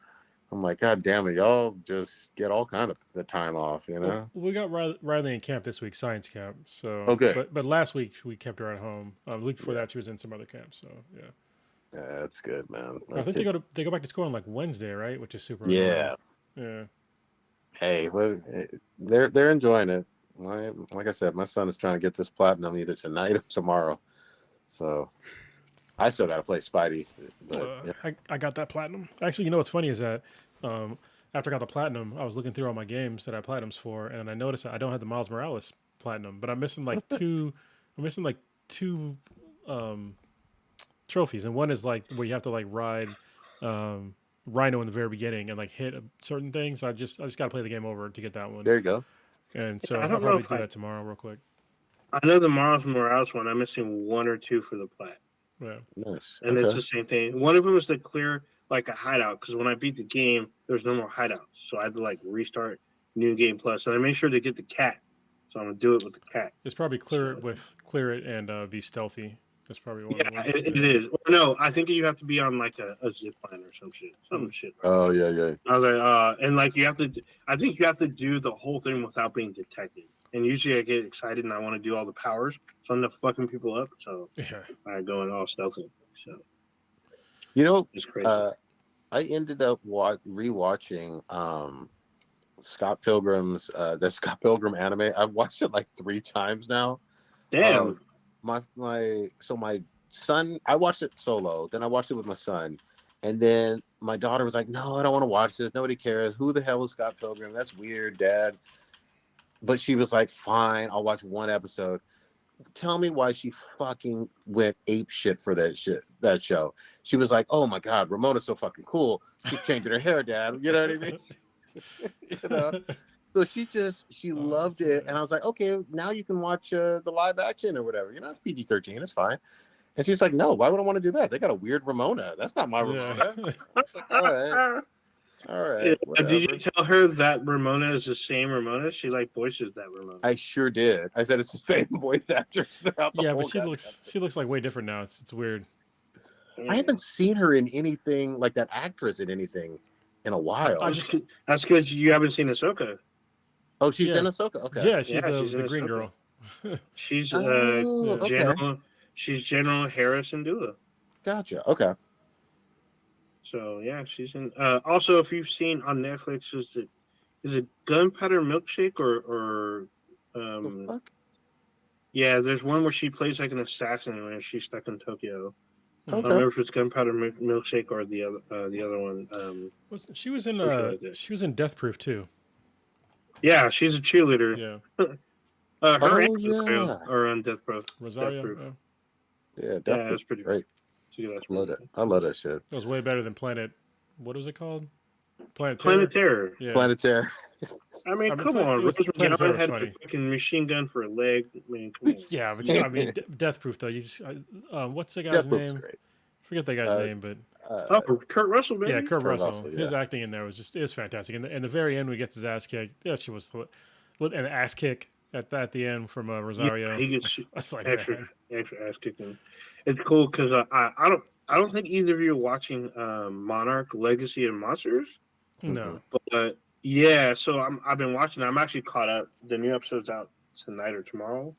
I'm like, God damn it, y'all just get all kind of the time off, you Well, know? we got Riley in camp this week, science camp. So, Okay. but last week we kept her at home. The week before Yeah. that, she was in some other camp. So yeah, Yeah, that's good, man. I think they go back to school on like Wednesday, right? Which is super Yeah. annoying. Yeah. Hey, well, they're enjoying it. Like I said, my son is trying to get this platinum either tonight or tomorrow. So I still got to play Spidey. But yeah. I got that platinum. Actually, you know what's funny is that after I got the platinum, I was looking through all my games that I platinums for, and I noticed I don't have the Miles Morales platinum, but I'm missing like two. I'm missing like two um, trophies, and one is like where you have to like ride um, Rhino in the very beginning and like hit certain things. I just got to play the game over to get that one, There you go. and Yeah, so I I'll don't know probably if do that tomorrow, real quick. I know the Miles Morales one. I'm missing one or two for the plat, Yeah, Nice. and it's Okay. the same thing. One of them is to clear like a hideout because when I beat the game, there's no more hideouts, so I had to like restart New Game Plus, and I made sure to get the cat. So I'm gonna do it with the cat. it's probably So clear it and be stealthy. That's probably one of yeah, them. it Yeah. is. Or no, I think you have to be on like a zip line or some shit, some Mm. shit. Like Oh that. yeah, yeah. I was like, and like you have to. I think you have to do the whole thing without being detected. And usually I get excited and I want to do all the powers, so I'm not fucking people up. So Yeah. I go in all stealthy. So You know, it's crazy. uh, I ended up rewatching Scott Pilgrim's the Scott Pilgrim anime. I've watched it like 3 times now. Damn. My son, I watched it solo, then I watched it with my son, and then my daughter was like, "No, I don't want to watch this. Nobody cares. Who the hell is Scott Pilgrim? That's weird, Dad." But she was like, "Fine, I'll watch one episode." Tell me why she fucking went ape shit for that show. She was like, "Oh my god, Ramona's so fucking cool. She's changing her hair, Dad." You know what I mean? you know. So she loved it, and I was like, "Okay, now you can watch the live action or whatever. You know, it's PG-13, it's fine." And she's like, "No, why would I want to do that? They got a weird Ramona. That's not my Yeah. Ramona." I was like, all Yeah, right, did you whatever. tell her that Ramona is the same Ramona? She like voices that Ramona. I sure did. I said it's the same voice actor throughout the Yeah, but whole goddamn. she looks like way different now. It's weird. I haven't seen her in anything like that actress in anything in a while. I just That's because you haven't seen Ahsoka. Oh, she's yeah in Ahsoka. Okay. yeah she's Yeah, she's in the green Ahsoka. girl. She's Oh, Yeah. okay. General Harris Dula. Gotcha. Okay. So yeah, she's in. Also, if you've seen on Netflix, is it Gunpowder Milkshake or The fuck? yeah, there's one where she plays like an assassin and she's stuck in Tokyo. I don't Okay. remember if it's Gunpowder Milkshake or the other one. She was in Search it right there. she was in Death Proof too. Yeah, she's a cheerleader. Yeah. Her and Oh Rosario yeah. are on Death Proof. Rosario. Proof. Yeah. Yeah, Yeah, definitely. that's pretty Great. It's a good ass Love movie. it. I love that shit. That was way better than Planet. What was it called? Planet Terror. Planet Terror. Yeah. Planetary. I mean, I mean, come on. Rose Planet Terror McGowan was had funny. the fucking machine gun for a leg. I mean, come on. Yeah, but I mean, Death Proof though. You just what's the guy's Death Proof was name? great. Forget that guy's Uh, name, but Uh, Oh, Kurt Russell, baby. yeah, Kurt Russell. Russell, His yeah. acting in there was fantastic. And the very end, when he gets his ass kicked, yeah, she was, and the ass kick at the end from Rosario. Yeah, he gets That's like extra man. ass kicking. It's cool because I don't think either of you are watching Monarch Legacy of Monsters, No, but yeah. So I've been watching. I'm actually caught up. The new episode's out tonight or tomorrow,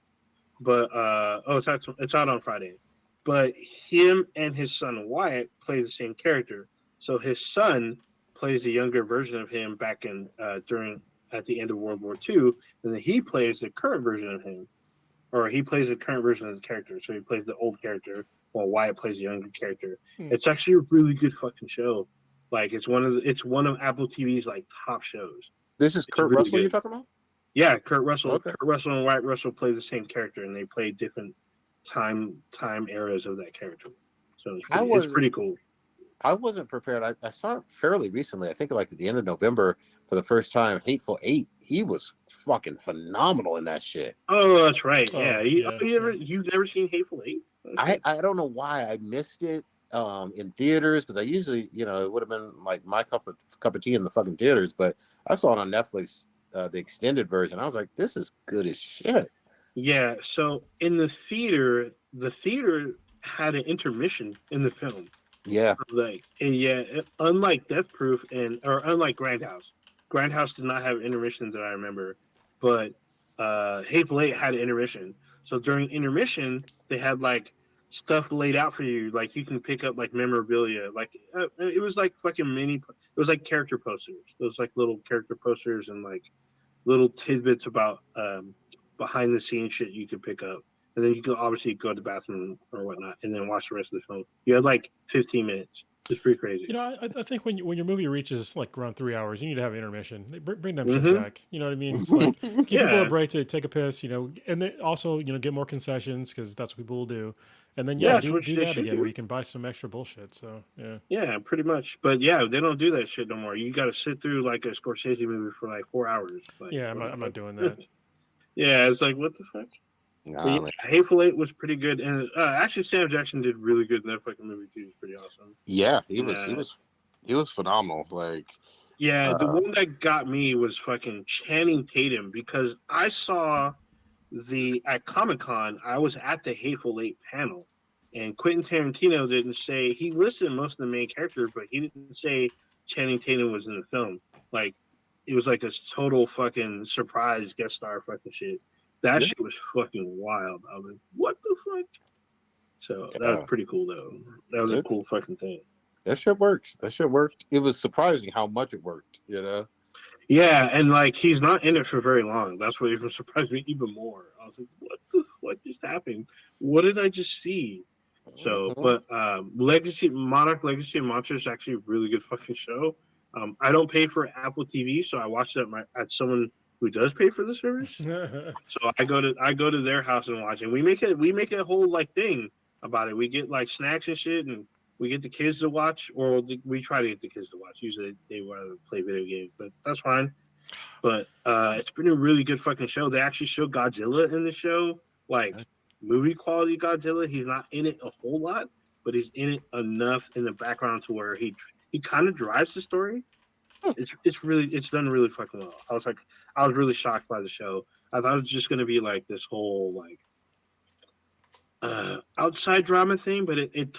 but it's out on Friday. But him and his son Wyatt play the same character. So his son plays a younger version of him back in during at the end of World War II, and then he plays the current version of him, or he plays the current version of the character. So he plays the old character while Wyatt plays the younger character. It's actually a really good fucking show. Like it's one of Apple TV's like top shows. this is It's Kurt really Russell good. you're talking about? Yeah, Kurt Russell. Okay. Kurt Russell and Wyatt Russell play the same character, and they play different time eras of that character. So it's pretty cool. I wasn't prepared. I saw it fairly recently. I think like at the end of November for the first time. Hateful Eight. He was fucking phenomenal in that shit. Oh, that's right. Oh, Yeah. You've never seen Hateful Eight? I don't know why I missed it in theaters because I usually, it would have been like my cup of tea in the fucking theaters, but I saw it on Netflix, the extended version. I was like, this is good as shit. Yeah. So in the theater had an intermission in the film. Yeah. Like, and yeah, unlike Death Proof or unlike Grindhouse did not have intermissions that I remember, but Hateful Eight had an intermission. So during intermission, they had like stuff laid out for you, like you can pick up like memorabilia. Like it was like fucking it was like character posters. It was like little character posters and like little tidbits about behind the scenes shit you could pick up. And then you can obviously go to the bathroom or whatnot and then watch the rest of the film. You had like 15 minutes. It's pretty crazy. You know, I think when your movie reaches like around 3 hours, you need to have intermission. Bring them shits Mm-hmm. back. You know what I mean? It's like give people a Yeah. break to take a piss. You know, and then also get more concessions because that's what people will do. And then Yeah, yeah, that's do what do they that should again where do. you can buy some extra bullshit. So yeah. Yeah, pretty much. But yeah, they don't do that shit no more. You got to sit through like a Scorsese movie for like 4 hours. Like, Yeah, what the I'm not fuck? doing that. Yeah, it's like what the fuck. But Nah, yeah, man. Hateful Eight was pretty good, and actually Sam Jackson did really good in that fucking movie too. It's pretty awesome. Yeah, he And was phenomenal. Like, yeah, the uh, one that got me was fucking Channing Tatum because I saw at Comic-Con, I was at the Hateful Eight panel, and Quentin Tarantino didn't say he listed most of the main characters, but he didn't say Channing Tatum was in the film. Like it was like a total fucking surprise guest star fucking shit. That Yeah. shit was fucking wild. I was like, what the fuck? So that was yeah, pretty cool though. That was a it, cool fucking thing. that shit works. That shit worked. It was surprising how much it worked. You know. Yeah, and like he's not in it for very long. That's what even surprised me even more. I was like, what just happened? What did I just see? So, Mhm. but Legacy of Monsters is actually a really good fucking show. I don't pay for Apple TV, so I watch it at someone who does pay for the service. So I go to their house and watch it. We make a whole like thing about it. We get like snacks and shit, and we get the kids to watch, or we try to get the kids to watch. Usually they want to play video games, but that's fine. But it's been a really good fucking show. They actually show Godzilla in the show, like movie quality Godzilla. He's not in it a whole lot, but he's in it enough in the background to where he kind of drives the story. It's done really fucking well. I was really shocked by the show. I thought it was just gonna be like this whole like outside drama thing, but it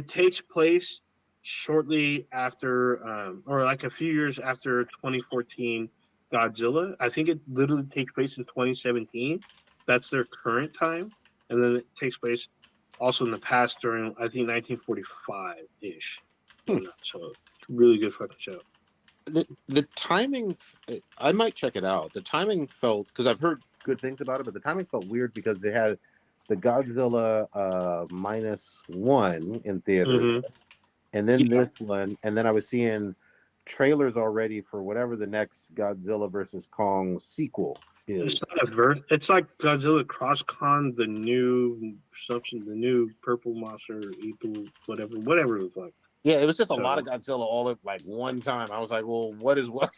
takes place shortly after or like a few years after 2014 Godzilla. I think it literally takes place in 2017. That's their current time, and then it takes place also in the past during I think 1945 ish. So it's a really good fucking show. The timing, I might check it out. The timing felt, because I've heard good things about it, but the timing felt weird because they had the Godzilla -1 in theaters, Mm-hmm. and then Yeah. this one, and then I was seeing trailers already for whatever the next Godzilla versus Kong sequel It's is. not it's like Godzilla Cross Con, the new something, the new purple monster, Eagle, whatever the fuck. Yeah, it was just a lot of So Godzilla all at like one time. I was like, well, what is what?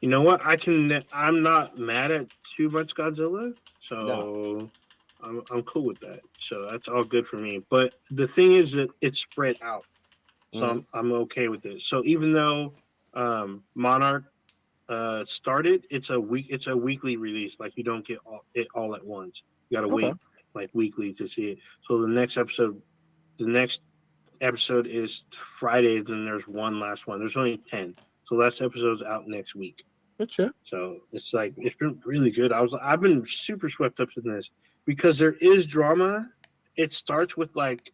you know what? I'm not mad at too much Godzilla, No. so I'm cool with that. So that's all good for me. But the thing is that it's spread out, so Mm-hmm. I'm okay with it. So even though Monarch started, it's a weekly release. Like you don't get it all at once. You gotta Okay. wait like weekly to see it. So the next episode is Friday. Then there's one last one. There's only 10. So last episode's out next week. Good shit. So it's like it's been really good. I've been super swept up in this because there is drama. It starts with like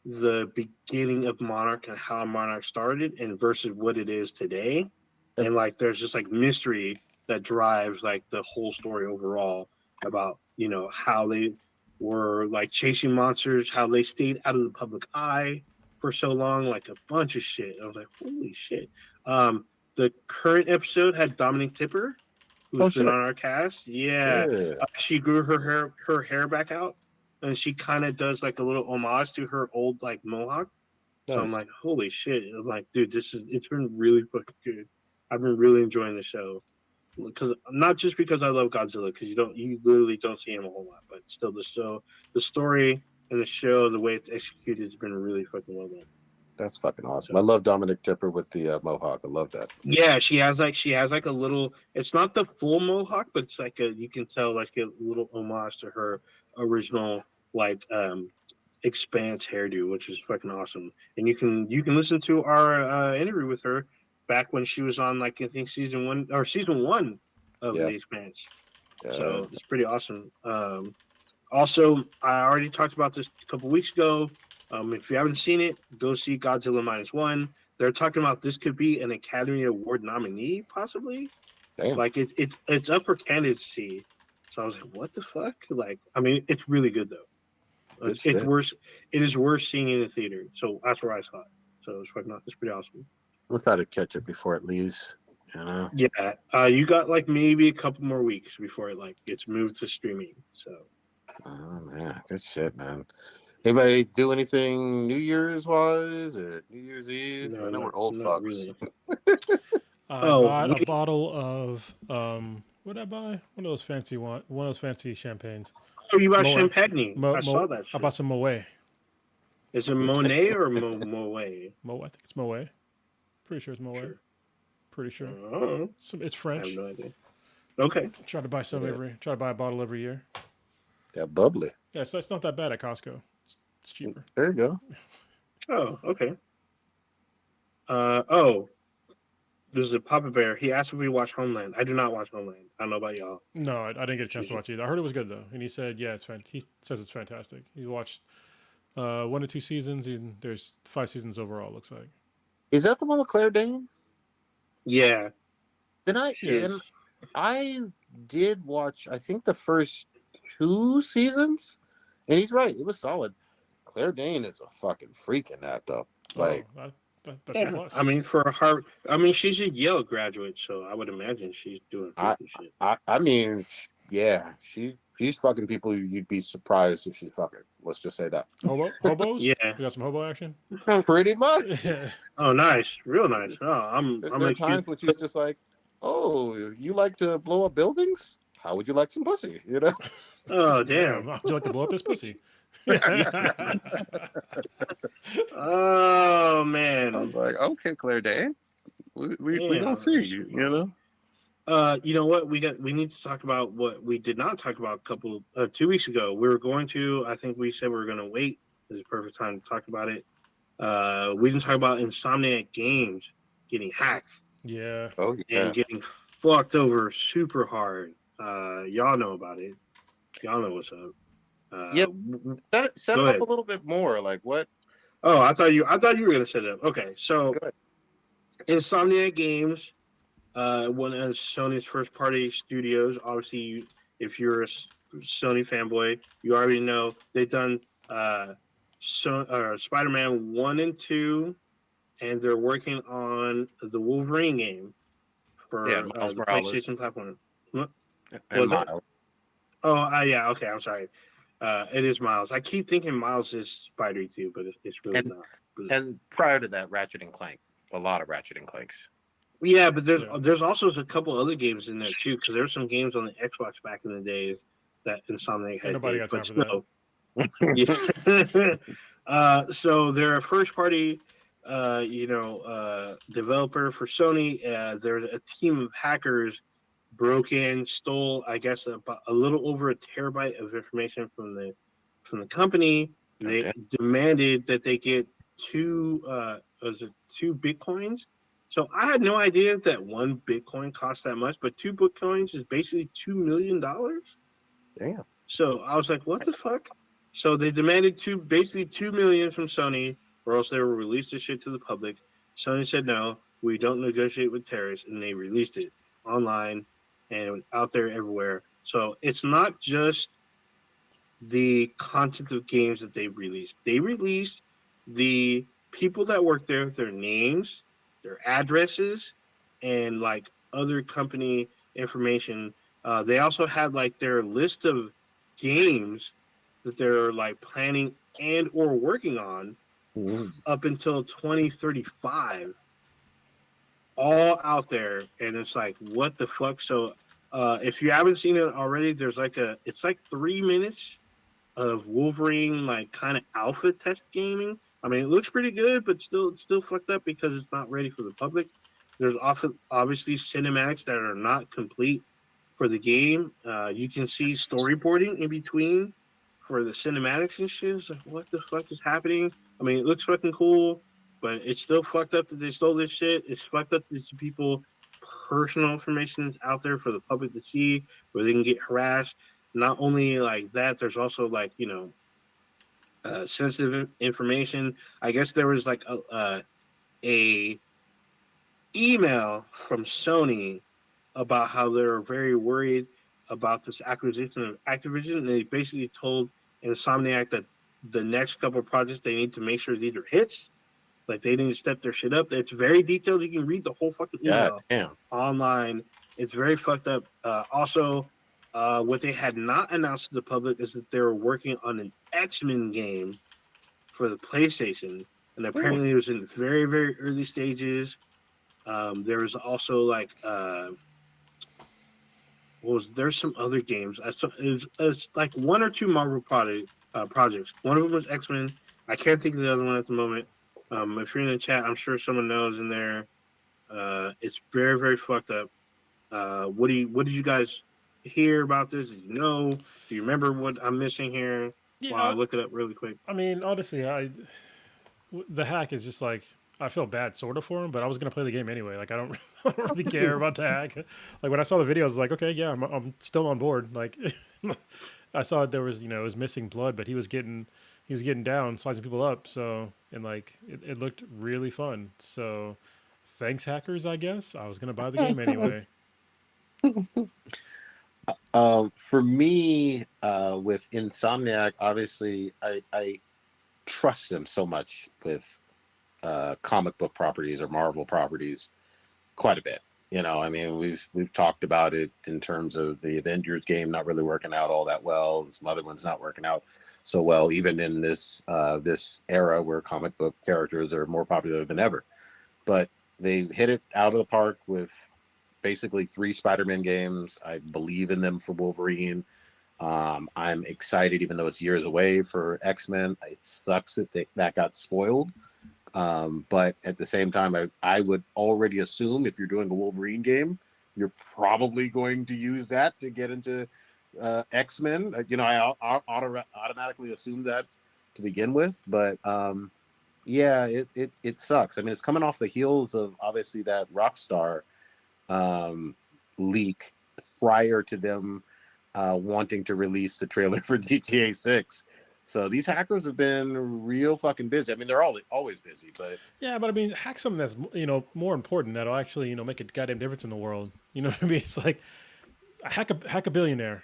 the beginning of Monarch and how Monarch started and versus what it is today. And like there's just like mystery that drives like the whole story overall about, how they were like chasing monsters, how they stayed out of the public eye for so long, like a bunch of shit. I was like, holy shit. The current episode had Dominic Tipper, Oh who's been shit. on our cast. Yeah. Yeah. She grew her hair back out and she kind of does like a little homage to her old like mohawk. So I'm Nice. like, holy shit! I'm like, dude, it's been really fucking good. I've been really enjoying the show because not just because I love Godzilla, because you literally don't see him a whole lot, but still the story and the show, the way it's executed has been really fucking well done. That's fucking awesome. I So love Dominic Tipper with the mohawk. I love that. yeah, she has like a little. It's not the full mohawk, but it's like you can tell like a little homage to her original like Expanse hairdo, which is fucking awesome. And you can listen to our interview with her back when she was on like I think season one of Yeah. the Expanse. Yeah. So it's pretty awesome. Also, I already talked about this a couple weeks ago. If you haven't seen it, go see Godzilla -1. They're talking about this could be an Academy Award nominee, possibly. Damn. Like it's up for candidacy. So I was like, what the fuck? Like, I mean, it's really good though. Good It's shit. worse. It is worse seeing it in the theater. So that's where I saw it. So it's fucking. It's pretty awesome. We'll try to catch it before it leaves. You know. Yeah. You got like maybe a couple more weeks before it like gets moved to streaming. So. Oh man, good shit, man. Anybody do anything New Year's wise or New Year's Eve? No, I know not we're old not fucks. really. I Oh, bought a bottle of what did I buy? One of those fancy champagnes. you bought Moet. champagne. I saw that I bought shit. some Moet. Is it Monet or Moet? Moet. I think it's Moet. Pretty sure it's Moet. Sure. Pretty sure. Oh, It's I have French. no idea. Okay. Try to buy Try to buy a bottle every year. That bubbly. Yeah, so it's not that bad at Costco. It's cheaper. There you go. Oh, okay. Oh, there's a Papa Bear. He asked if we watch Homeland. I do not watch Homeland. I don't know about y'all. No, I didn't get a chance to watch it either. I heard it was good though, and he said, "Yeah, He says it's fantastic. He watched 1 or 2 seasons, and there's 5 seasons overall. Looks like. Is that the one with Claire Danes? Yeah. Then I did watch. I think the first 2 seasons, and he's right. It was solid. Claire Danes is a fucking freak in that though. Like, that's a plus. I mean, for a Harvard, I mean, she's a Yale graduate, so I would imagine she's doing freaky shit. I mean, yeah, she's fucking people you'd be surprised if she fucking. Let's just say that. Hobos? Yeah. We got some hobo action. Pretty much. Oh, nice, real nice. Oh, I'm There are times when she's just like, "Oh, you like to blow up buildings? How would you like some pussy?" You know? Oh, damn. Would you like to blow up this pussy? Oh I man. was like, "Okay, Claire Danes, we don't see you." You know? You know what? We need to talk about what we did not talk about 2 weeks ago. We were going to. I think we said we were going to wait. This is a perfect time to talk about it. We didn't talk about Insomniac Games getting hacked. Yeah. Oh yeah. And getting fucked over super hard. Y'all know about it. Y'all know what's up. Yep. Set it go up ahead. a little bit more. Like what? Oh, I thought you were gonna set it up. Okay, so Insomniac Games, one of Sony's first party studios. Obviously, if you're a Sony fanboy, you already know they've done Spider-Man 1 and 2, and they're working on the Wolverine game for the PlayStation platform. And Miles. Oh, yeah. Okay, I'm sorry. It is Miles. I keep thinking Miles is Spidey too, but it's really not. And prior to that, Ratchet and Clank. A lot of Ratchet and Clanks. Yeah, but there's also a couple other games in there too, because there's some games on the Xbox back in the days that Insomniac had. Nobody got time for that. Yeah. So they're a first party, developer for Sony. There's a team of hackers broke in, stole, I guess, about a little over a terabyte of information from the company. They demanded that they get two bitcoins. So I had no idea that 1 Bitcoin costs that much, but 2 Bitcoins is basically $2 million. Damn. So I was like, what the fuck? So they demanded basically $2 million from Sony, or else they will release the shit to the public. Sony said no, we don't negotiate with terrorists, and they released it online and out there everywhere. So it's not just the content of games that they released. They released the people that work there, their names, their addresses, and like other company information. They also had like their list of games that they're like planning and or working on up until 2035. All out there, and it's like, what the fuck? So if you haven't seen it already, there's like it's like 3 minutes of Wolverine like kind of alpha test gaming. I mean, it looks pretty good, but it's still fucked up because it's not ready for the public. There's obviously cinematics that are not complete for the game. You can see storyboarding in between for the cinematics and shit. It's like, what the fuck is happening? I mean, it looks fucking cool, but it's still fucked up that they stole this shit. It's fucked up that these people personal information is out there for the public to see, where they can get harassed. Not only like that, there's also like sensitive information. I guess there was like a email from Sony about how they're very worried about this acquisition of Activision. And they basically told Insomniac that the next couple of projects they need to make sure these are hits. Like they need to step their shit up. It's very detailed. You can read the whole fucking God email damn. online. It's very fucked up. Also, what they had not announced to the public is that they were working on an X-Men game for the PlayStation, and apparently it was in very, very early stages. There was also like there's some other games. I saw it's like one or two Marvel projects. One of them was X-Men. I can't think of the other one at the moment. If you're in the chat, I'm sure someone knows in there. It's very, very fucked up. What did you guys hear about this? Did you know? Do you remember what I'm missing here? While I Yeah, look it up really quick. I mean, honestly, the hack is just like I feel bad sort of for him, but I was gonna play the game anyway. Like I don't, I don't really care about the hack. Like when I saw the video, I was like, okay, yeah, I'm still on board. Like I saw there was it was missing blood, but he was getting down, slicing people up. So and like it looked really fun. So thanks hackers, I guess. I was gonna buy the game anyway. For me, with Insomniac, obviously, I trust them so much with comic book properties or Marvel properties quite a bit. I mean, we've talked about it in terms of the Avengers game not really working out all that well, and some other ones not working out so well, even in this era where comic book characters are more popular than ever. But they hit it out of the park with basically 3 Spider-Man games. I believe in them for Wolverine. I'm excited, even though it's years away, for X-Men. It sucks that got spoiled. But at the same time, I would already assume if you're doing a Wolverine game, you're probably going to use that to get into X-Men. I automatically assume that to begin with. But yeah, it sucks. I mean, it's coming off the heels of obviously that Rockstar um, leak prior to them wanting to release the trailer for GTA 6. So these hackers have been real fucking busy. I mean, they're always busy, but Yeah, but I mean, hack something that's more important that'll actually make a goddamn difference in the world. You know what I mean? It's like hack a billionaire,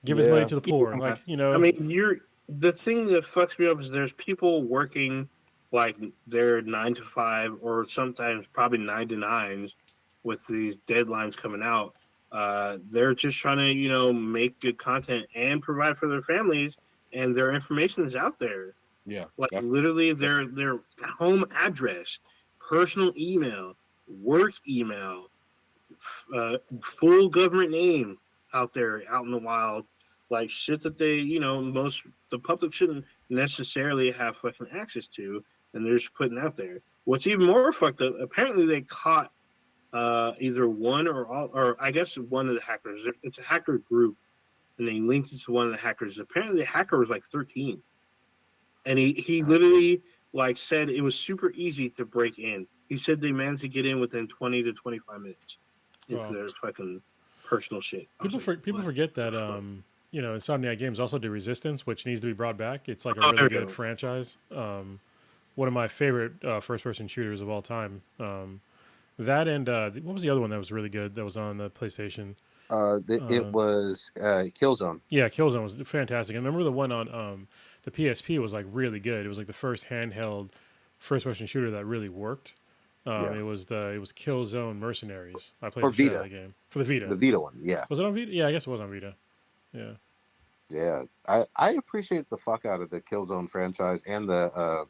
give his money yeah, to the poor. Yeah. Like I mean, the thing that fucks me up is there's people working like their 9 to 5 or sometimes probably 9 to 9s with these deadlines coming out. They're just trying to make good content and provide for their families, and their information is out there. Yeah. Like That's literally their home address, personal email, work email, full government name out there, out in the wild, like shit that most the public shouldn't necessarily have fucking access to, and they're just putting out there. What's even more fucked up? Apparently, they caught either one or all, or I guess one of the hackers. It's a hacker group, and they linked it to one of the hackers. Apparently, the hacker was like 13, and he literally like said it was super easy to break in. He said they managed to get in within 20 to 25 minutes into well, their fucking personal shit. I was people like, people what forget the that fuck? Insomniac Games also do Resistance, which needs to be brought back. It's like a Oh, really there we good go. franchise. One of my favorite first-person shooters of all time. That and what was the other one that was really good that was on the PlayStation? it Uh, was Killzone. yeah, Killzone was fantastic. I remember the one on the PSP was like really good. It was like the first handheld first-person shooter that really worked. Yeah, It was Killzone Mercenaries. I played for the shit out of Vita, that game for the Vita. the Vita one. Yeah, Was it on Vita? Yeah, I guess it was on Vita. Yeah. yeah. I appreciate the fuck out of the Killzone franchise and the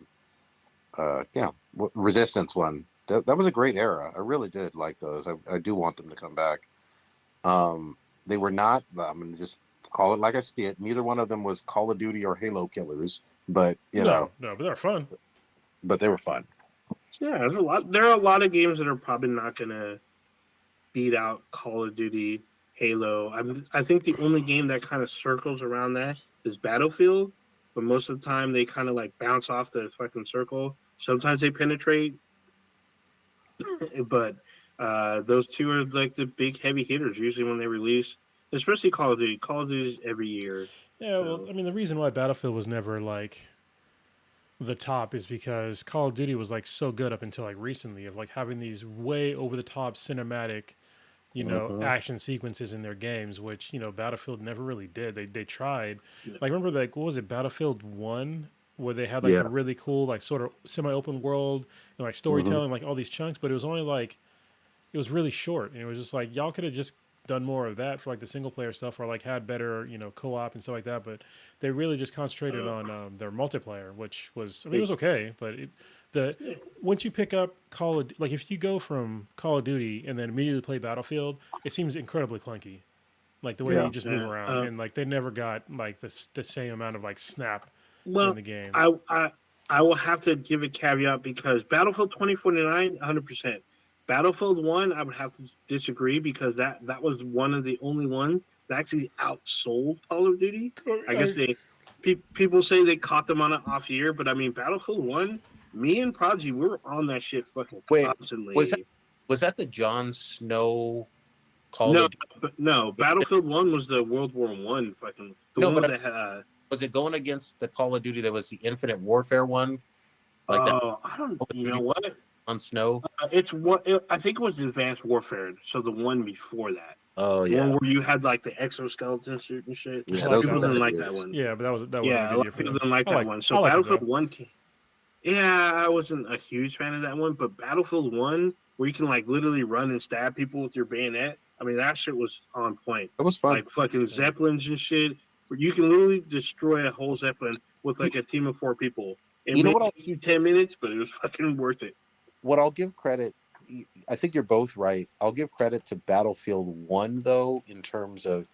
Resistance one. That was a great era. I really did like those. I do want them to come back. They were not. I'm gonna just call it like I see it. Neither one of them was Call of Duty or Halo killers, but No, no, but they're fun. but they were fun. Yeah, there's a lot. There are a lot of games that are probably not gonna beat out Call of Duty, Halo. I think the only game that kind of circles around that is Battlefield, but most of the time they kind of like bounce off the fucking circle. Sometimes they penetrate, but those two are like the big heavy hitters usually when they release, especially Call of Duty. Call of Duty's every year, Yeah, well, so I mean, the reason why Battlefield was never like the top is because Call of Duty was like so good up until like recently of like having these way over the top cinematic, Hmm. action sequences in their games, which Battlefield never really did. They tried. yeah. Like remember like what was it, Battlefield 1? where they had like Yeah. the really cool like sort of semi-open world and like storytelling, like all these chunks, but it was only like it was really short, and it was just like y'all could have just done more of that for like the single player stuff, or like had better co-op and stuff like that. But they really just concentrated on their multiplayer, which was I mean it was okay, but the once you pick up Call of like if you go from Call of Duty and then immediately play Battlefield, it seems incredibly clunky, like the way you Yeah. just move around, and like they never got like the same amount of like snap in Well, the game. I will have to give a caveat because Battlefield 2049, 100%. Battlefield 1, I would have to disagree because that was one of the only ones that actually outsold Call of Duty. I guess people say they caught them on an off year, but I mean Battlefield 1, me and Prodigy, we were on that shit fucking Wait, constantly. was that the Jon Snow Call No, of Duty? no, Battlefield 1 was the World War One fucking the No, one but with the was it going against the Call of Duty that was the Infinite Warfare one? Like that oh, I don't. Call of You Duty know what? on snow? It's what I think it was Advanced Warfare. So the one before that, Oh the one yeah. where you had like the exoskeleton suit and shit. I Yeah, like those that People were one. didn't better like years. that one. Yeah, but that wasn't a Yeah, a good lot year of for people them. didn't like that one. So I like it Battlefield though. 1, yeah, I wasn't a huge fan of that one. But Battlefield 1, where you can like literally run and stab people with your bayonet, I mean that shit was on point. It was fun. Like fucking zeppelins and shit, where you can literally destroy a whole zeppelin with like a team of 4 people. It You know may what? take you 10 minutes, but it was fucking worth it. What I'll give credit. I think you're both right. I'll give credit to Battlefield 1 though, in terms of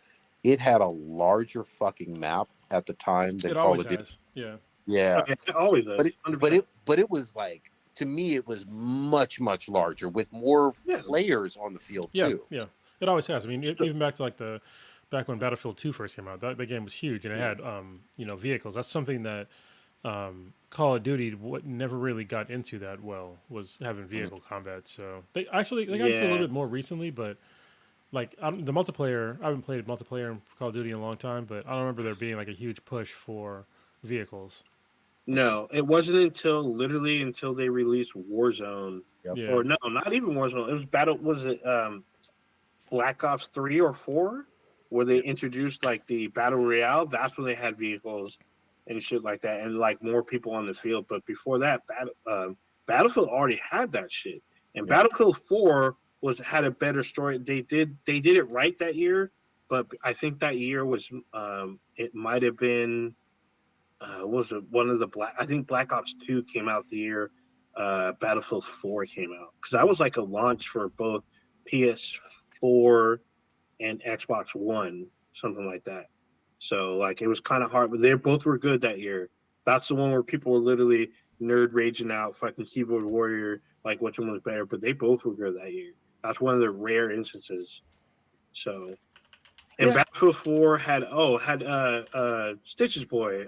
it had a larger fucking map at the time than It Call always of Duty. has. Yeah. Yeah. Okay, it always does. But 100%. it was like, to me it was much larger with more Yeah. players on the field Yeah. too. Yeah. It always has. I mean, even back to like back when Battlefield 2 first came out, that game was huge, and it had vehicles. That's something that Call of Duty never really got into that well, was having vehicle combat. So they got into a little Yeah. bit more recently, but like the multiplayer, I haven't played multiplayer in Call of Duty in a long time, but I don't remember there being like a huge push for vehicles. No, it wasn't until they released Warzone. Yep. Yeah. Or no, not even Warzone. It was Black Ops 3 or 4 where they introduced like the Battle Royale. That's when they had vehicles and shit like that and like more people on the field. But before that, Battlefield already had that shit. And Yeah. Battlefield 4 had a better story. They did it right that year, but I think that year was it might have been was it one of the I think Black Ops 2 came out the year Battlefield 4 came out, because that was like a launch for both PS4 and Xbox One, something like that. So like it was kind of hard, but they both were good that year. That's the one where people were literally nerd raging out, fucking keyboard warrior, like which one was better. But they both were good that year. That's one of the rare instances. So, and Yeah. Battlefield 4 had Stitch's boy,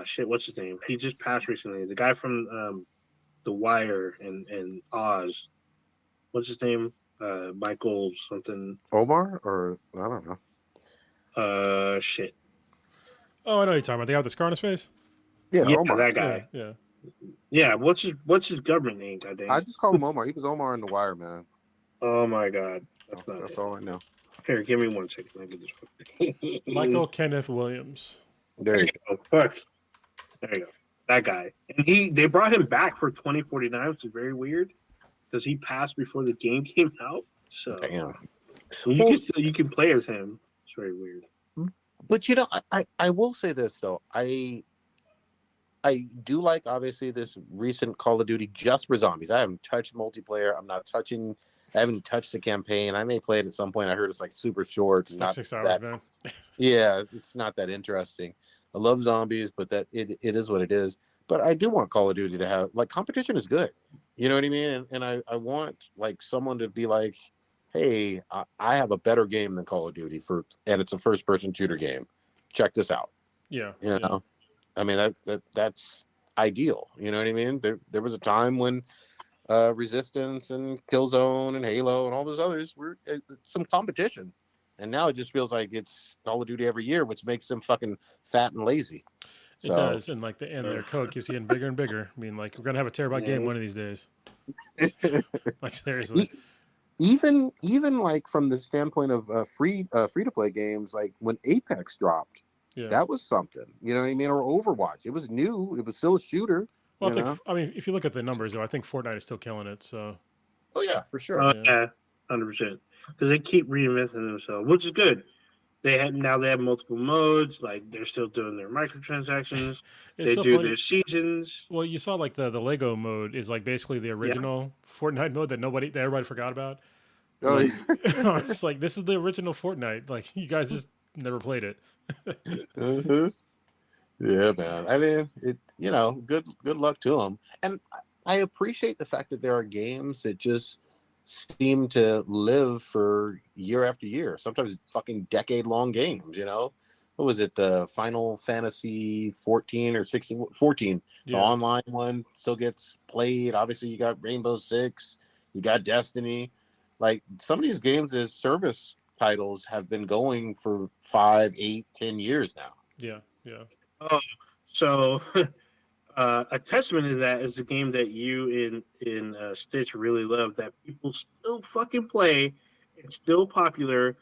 shit, what's his name? He just passed recently. The guy from The Wire and Oz. What's his name? Michael something. Omar, or I don't know. Shit. Oh, I know who you're talking about. The guy with the scar on his face. Yeah, Yeah, Omar. that guy. Yeah. Yeah, what's his government name? Goddamn. I just call him Omar. He was Omar in The Wire, man. Oh my god, that's not That's it. all I know. Here, give me 1 second. Let me get this one. Michael Kenneth Williams. There you Oh, fuck. There you go. That guy. And they brought him back for 2049, which is very weird because he passed before the game came out. So go. Damn. you can play as him. It's very weird. But I will say this though. I do like obviously this recent Call of Duty just for zombies. I haven't touched multiplayer. I haven't touched the campaign. I may play it at some point. I heard it's like super short. It's like Not 6 hours, that, man. yeah, it's not that interesting. I love zombies, but that it is what it is. But I do want Call of Duty to have like competition is good. You know what I mean? And I want like someone to be like, hey, I have a better game than Call of Duty and it's a first person shooter game. Check this out. Yeah. You know, I mean that's ideal. You know what I mean? There was a time when Resistance and Killzone and Halo and all those others were some competition, and now it just feels like it's Call of Duty every year, which makes them fucking fat and lazy. So, It does, and like their code keeps getting bigger and bigger. I mean, like we're gonna have a terabyte game one of these days. Like seriously. even like from the standpoint of free to play games, like when Apex dropped, Yeah. That was something. You know what I mean? Or Overwatch. It was new. It was still a shooter. Well, You know? I mean, if you look at the numbers, though, I think Fortnite is still killing it. So Oh yeah, for sure. Oh yeah, yeah, 100%. Because they keep reinventing themselves, which is good. They have multiple modes. Like they're still doing their microtransactions. it's They so do funny. their seasons. Well, you saw like the Lego mode is like basically the Yeah. original Fortnite mode that everybody forgot about. Oh, Like, yeah. it's like this is the original Fortnite. Like you guys just never played it. Mhm. Yeah, man. I mean, good luck to them. And I appreciate the fact that there are games that just seem to live for year after year. Sometimes fucking decade-long games, you know? What was it? The Final Fantasy 14 or 16, 14, the Yeah, online one still gets played. Obviously, you got Rainbow Six, you got Destiny. Like some of these games as service titles have been going for 5, 8, 10 years now. yeah, yeah. Oh, so a testament to that is a game that you in Stitch really love that people still fucking play. It's still popular,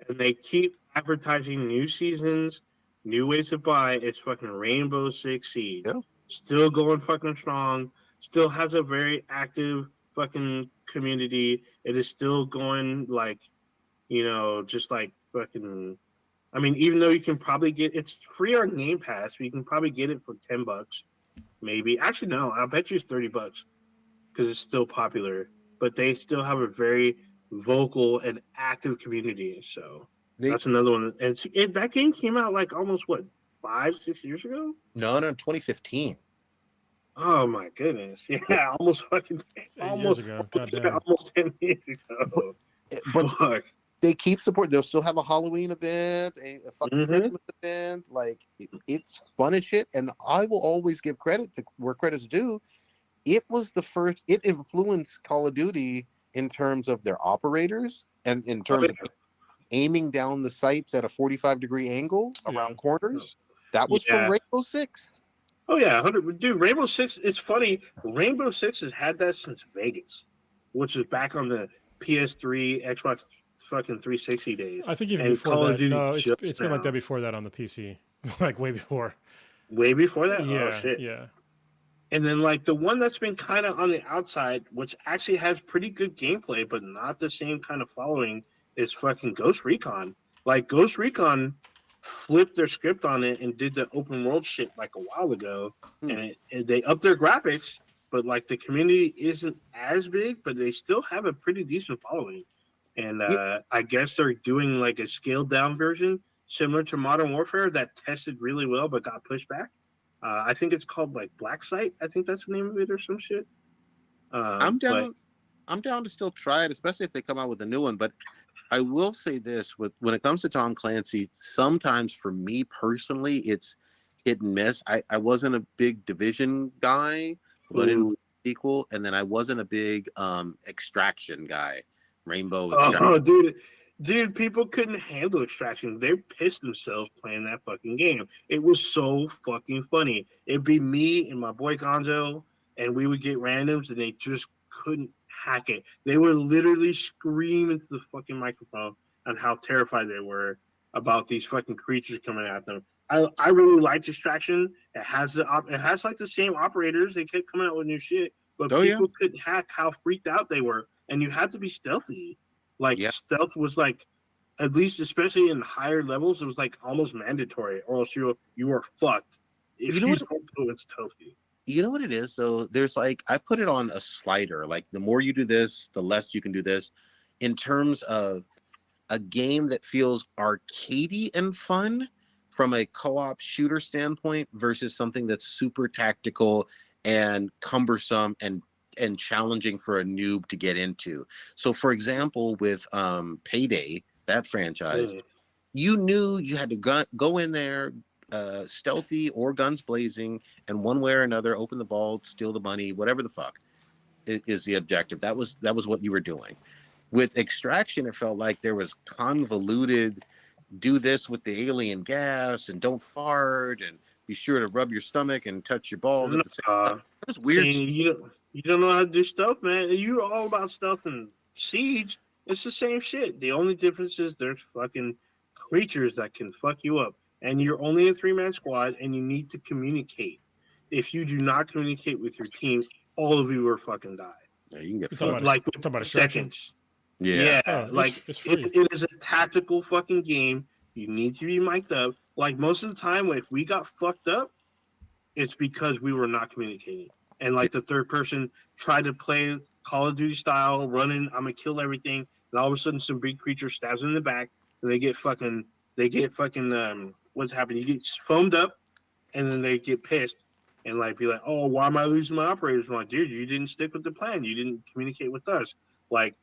and they keep advertising new seasons, new ways to buy. It's fucking Rainbow Six Siege. Yeah. Still going fucking strong. Still has a very active fucking community. It is still going like just like fucking. I mean, even though you can probably it's free on Game Pass, but you can probably get it for $10 maybe. Actually, no, I'll bet you it's $30 because it's still popular. But they still have a very vocal and active community. So They that's another one. And that game came out like almost what 5, 6 years ago. No, 2015. Oh my goodness! Yeah, almost fucking It's 8 years almost ago. God damn. almost 10 years But, ago. but Fuck. they keep supporting. They'll still have a Halloween event, a fucking Mm-hmm. Christmas event. Like it's fun as shit. And I will always give credit to where credit's due. It was the first. It influenced Call of Duty in terms of their operators and in Oh, terms of aiming down the sights at a 45-degree angle Yeah. around corners. That was from yeah. Rainbow Six. Oh yeah, 100. Dude, Rainbow Six. It's funny. Rainbow Six has had that since Vegas, which is back on the PS3, Xbox, fucking 360 days, I think even and before Call of that. Duty No, just it's been like that now. before that on the PC, like way before. Way before that. Oh Yeah, shit. yeah, And then like the one that's been kind of on the outside, which actually has pretty good gameplay, but not the same kind of following, is fucking Ghost Recon. Like Ghost Recon flipped their script on it and did the open world shit like a while ago, Hmm. and they upped their graphics, but like the community isn't as big, but they still have a pretty decent following. And Yeah, I guess they're doing like a scaled down version similar to Modern Warfare that tested really well but got pushed back. I think it's called like Black Site. I think that's the name of it or some shit. I'm But down. I'm down to still try it, especially if they come out with a new one. But I will say this: when it comes to Tom Clancy, sometimes for me personally, it's hit and miss. I wasn't a big Division guy, so I didn't play sequel, and then I wasn't a big Extraction guy. Rainbow Extraction. oh, dude, people couldn't handle Extraction. They pissed themselves playing that fucking game. It was so fucking funny. It'd be me and my boy Gonzo, and we would get randoms, and they just couldn't hack it. They were literally screaming to the fucking microphone on how terrified they were about these fucking creatures coming at them. I really liked Extraction. It has like the same operators. They kept coming out with new shit, but Oh yeah, people couldn't hack how freaked out they were, and you had to be stealthy. Like yeah. stealth was like, at least especially in higher levels, it was like almost mandatory, or else you are fucked You if know you what? don't do it stealthy. You know what it is? So there's like I put it on a slider. Like the more you do this, the less you can do this. In terms of a game that feels arcadey and fun from a co-op shooter standpoint versus something that's super tactical and cumbersome and challenging for a noob to get into. So for example, with Payday, that franchise, Mm. you knew you had to go in there stealthy or guns blazing, and one way or another open the vault, steal the money, whatever the fuck is the objective. That was what you were doing. With Extraction, it felt like there was convoluted, do this with the alien gas and don't fart and be sure to rub your stomach and touch your balls at the same time. It was weird. See, you don't know how to do stealth, man. You're all about stealth and Siege. It's the same shit. The only difference is there's fucking creatures that can fuck you up. and you're only a 3-man squad, and you need to communicate. If you do not communicate with your team, all of you are fucking die. Yeah, you can get You talking fucked. about Like talking about with extraction? seconds. Yeah. Yeah, Oh, like it's free. it is a tactical fucking game. You need to be mic'd up. Like most of the time, if we got fucked up, it's because we were not communicating. And like the third person tried to play Call of Duty style, running, I'm gonna kill everything, and all of a sudden some big creature stabs them in the back, and they get fucking what's happening? You get foamed up, and then they get pissed and like be like, oh, why am I losing my operators? I'm like, dude, you didn't stick with the plan. You didn't communicate with us. Like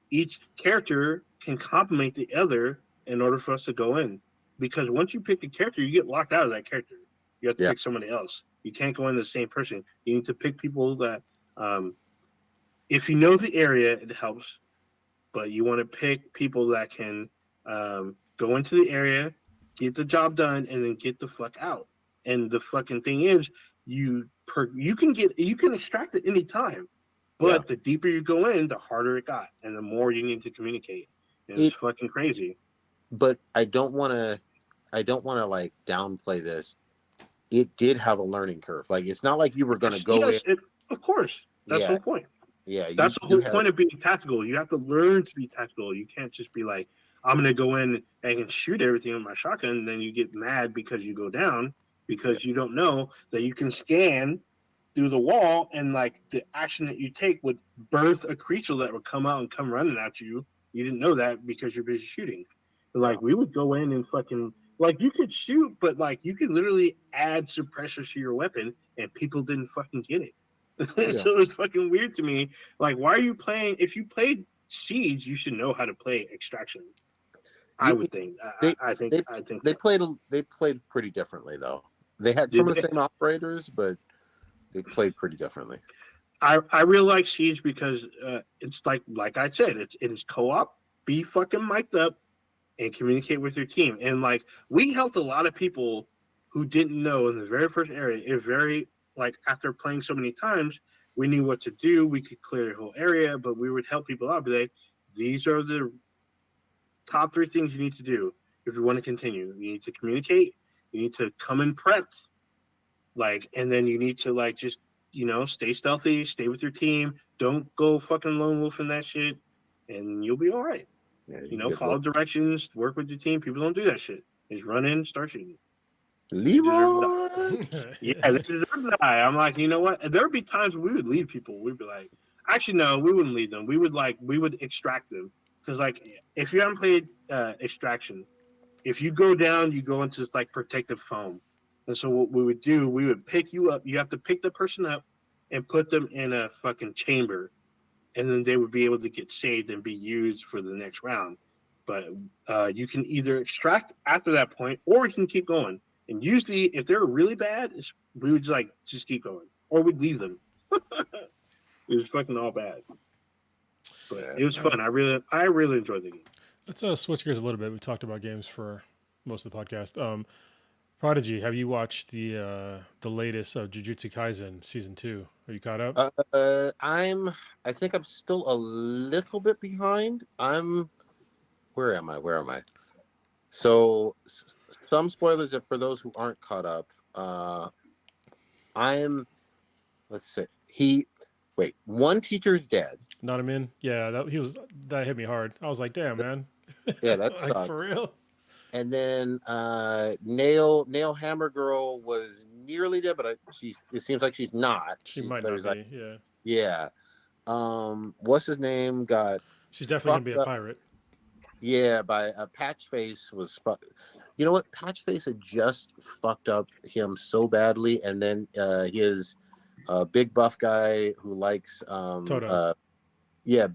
each character can complement the other in order for us to go in. Because once you pick a character, you get locked out of that character. You have to Yeah. pick somebody else. You can't go in the same person. You need to pick people that, if you know the area, it helps. But you want to pick people that can go into the area, get the job done, and then get the fuck out. And the fucking thing is, you can extract at any time, but the deeper you go in, the harder it got, and the more you need to communicate. And it's fucking crazy. But I don't want to like downplay this. It did have a learning curve. Like it's not like you were going to go in. Of course. That's the Yeah, whole point. yeah. That's the whole point of being tactical. You have to learn to be tactical. You can't just be like, I'm going to go in and can shoot everything with my shotgun. And then you get mad because you go down because you don't know that you can scan through the wall and like the action that you take would birth a creature that would come out and come running at you. You didn't know that because you're busy shooting. But, like we would go in and fucking like you could shoot, but like you could literally add suppressors to your weapon and people didn't fucking get it. So it's fucking weird to me. Like, why are you playing? If you played Siege, you should know how to play Extraction. I would think. I think they played pretty differently though. They had some of the same operators, but they played pretty differently. I really like Siege because it's like I said, it is co-op. Be fucking mic'd up and communicate with your team. And like we helped a lot of people who didn't know in the very first area. It very like after playing so many times, we knew what to do. We could clear the whole area, but we would help people out. Be like, these are the top 3 things you need to do if you want to continue. You need to communicate. You need to come in prepped. Like, and then you need to like just stay stealthy, stay with your team. Don't go fucking lone wolf in that shit, and you'll be all right. Yeah, Follow directions, work with your team. People don't do that shit. Just run in, start shooting. Leroy. Yeah, they deserve to die. I'm like, you know what? There would be times we would leave people. We'd be like, actually, no, we wouldn't leave them. We would extract them. Because like, if you haven't played Extraction, if you go down, you go into this like protective foam. And so what we would do, we would pick you up. You have to pick the person up and put them in a fucking chamber, and then they would be able to get saved and be used for the next round. But you can either extract after that point, or you can keep going. And usually, if they're really bad, we would just keep going, or we'd leave them. It was fucking all bad, but it was fun. I really enjoyed the game. Let's switch gears a little bit. We talked about games for most of the podcast. Prodigy, have you watched the latest of Jujutsu Kaisen season 2? Are you caught up? I think I'm still a little bit behind. Where am I? So some spoilers for those who aren't caught up. Let's see. One teacher's dead. Not him in? Yeah, that hit me hard. I was like, damn, man. Yeah, that like sucks. for real. And then Nail Hammer Girl was nearly dead, but it seems like she's not. She might not be. Yeah. What's his name? She's definitely gonna be a pirate. Yeah, by Patchface was. You know what? Patchface had just fucked up him so badly, and then his big buff guy who likes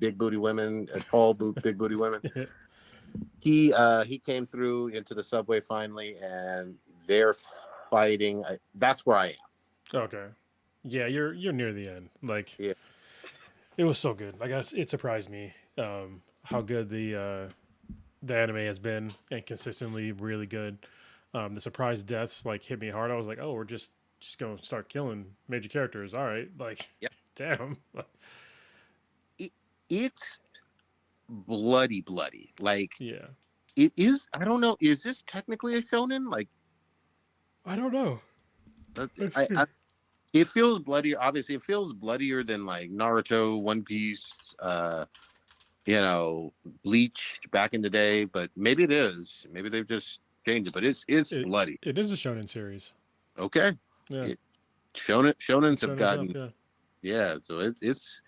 big booty women, tall big booty women. He came through into the subway finally, and they're fighting. That's where I am. Okay, yeah, you're near the end. Like, yeah, it was so good. I guess it surprised me how good the anime has been, and consistently really good. The surprise deaths hit me hard. I was like, oh, we're just gonna start killing major characters. All right, yep. Damn. It's bloody. Yeah. It is. I don't know. Is this technically a shonen? I don't know. Let's see. It feels bloodier. Obviously, it feels bloodier than like Naruto, One Piece, Bleach back in the day. But maybe it is. Maybe they've just changed it. But it's It bloody. it is a shonen series. Okay. Yeah, Shonens have Shonen Jump. gotten Yeah, so it's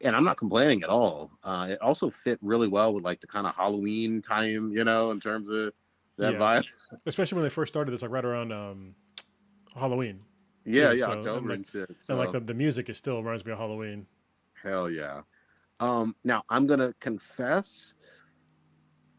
and I'm not complaining at all. It also fit really well with like the kind of Halloween time, in terms of that yeah. vibe. Especially when they first started this, like right around Halloween Yeah, too. yeah, So October and shit. and like So the music is still reminds me of Halloween. hell yeah. Now I'm gonna confess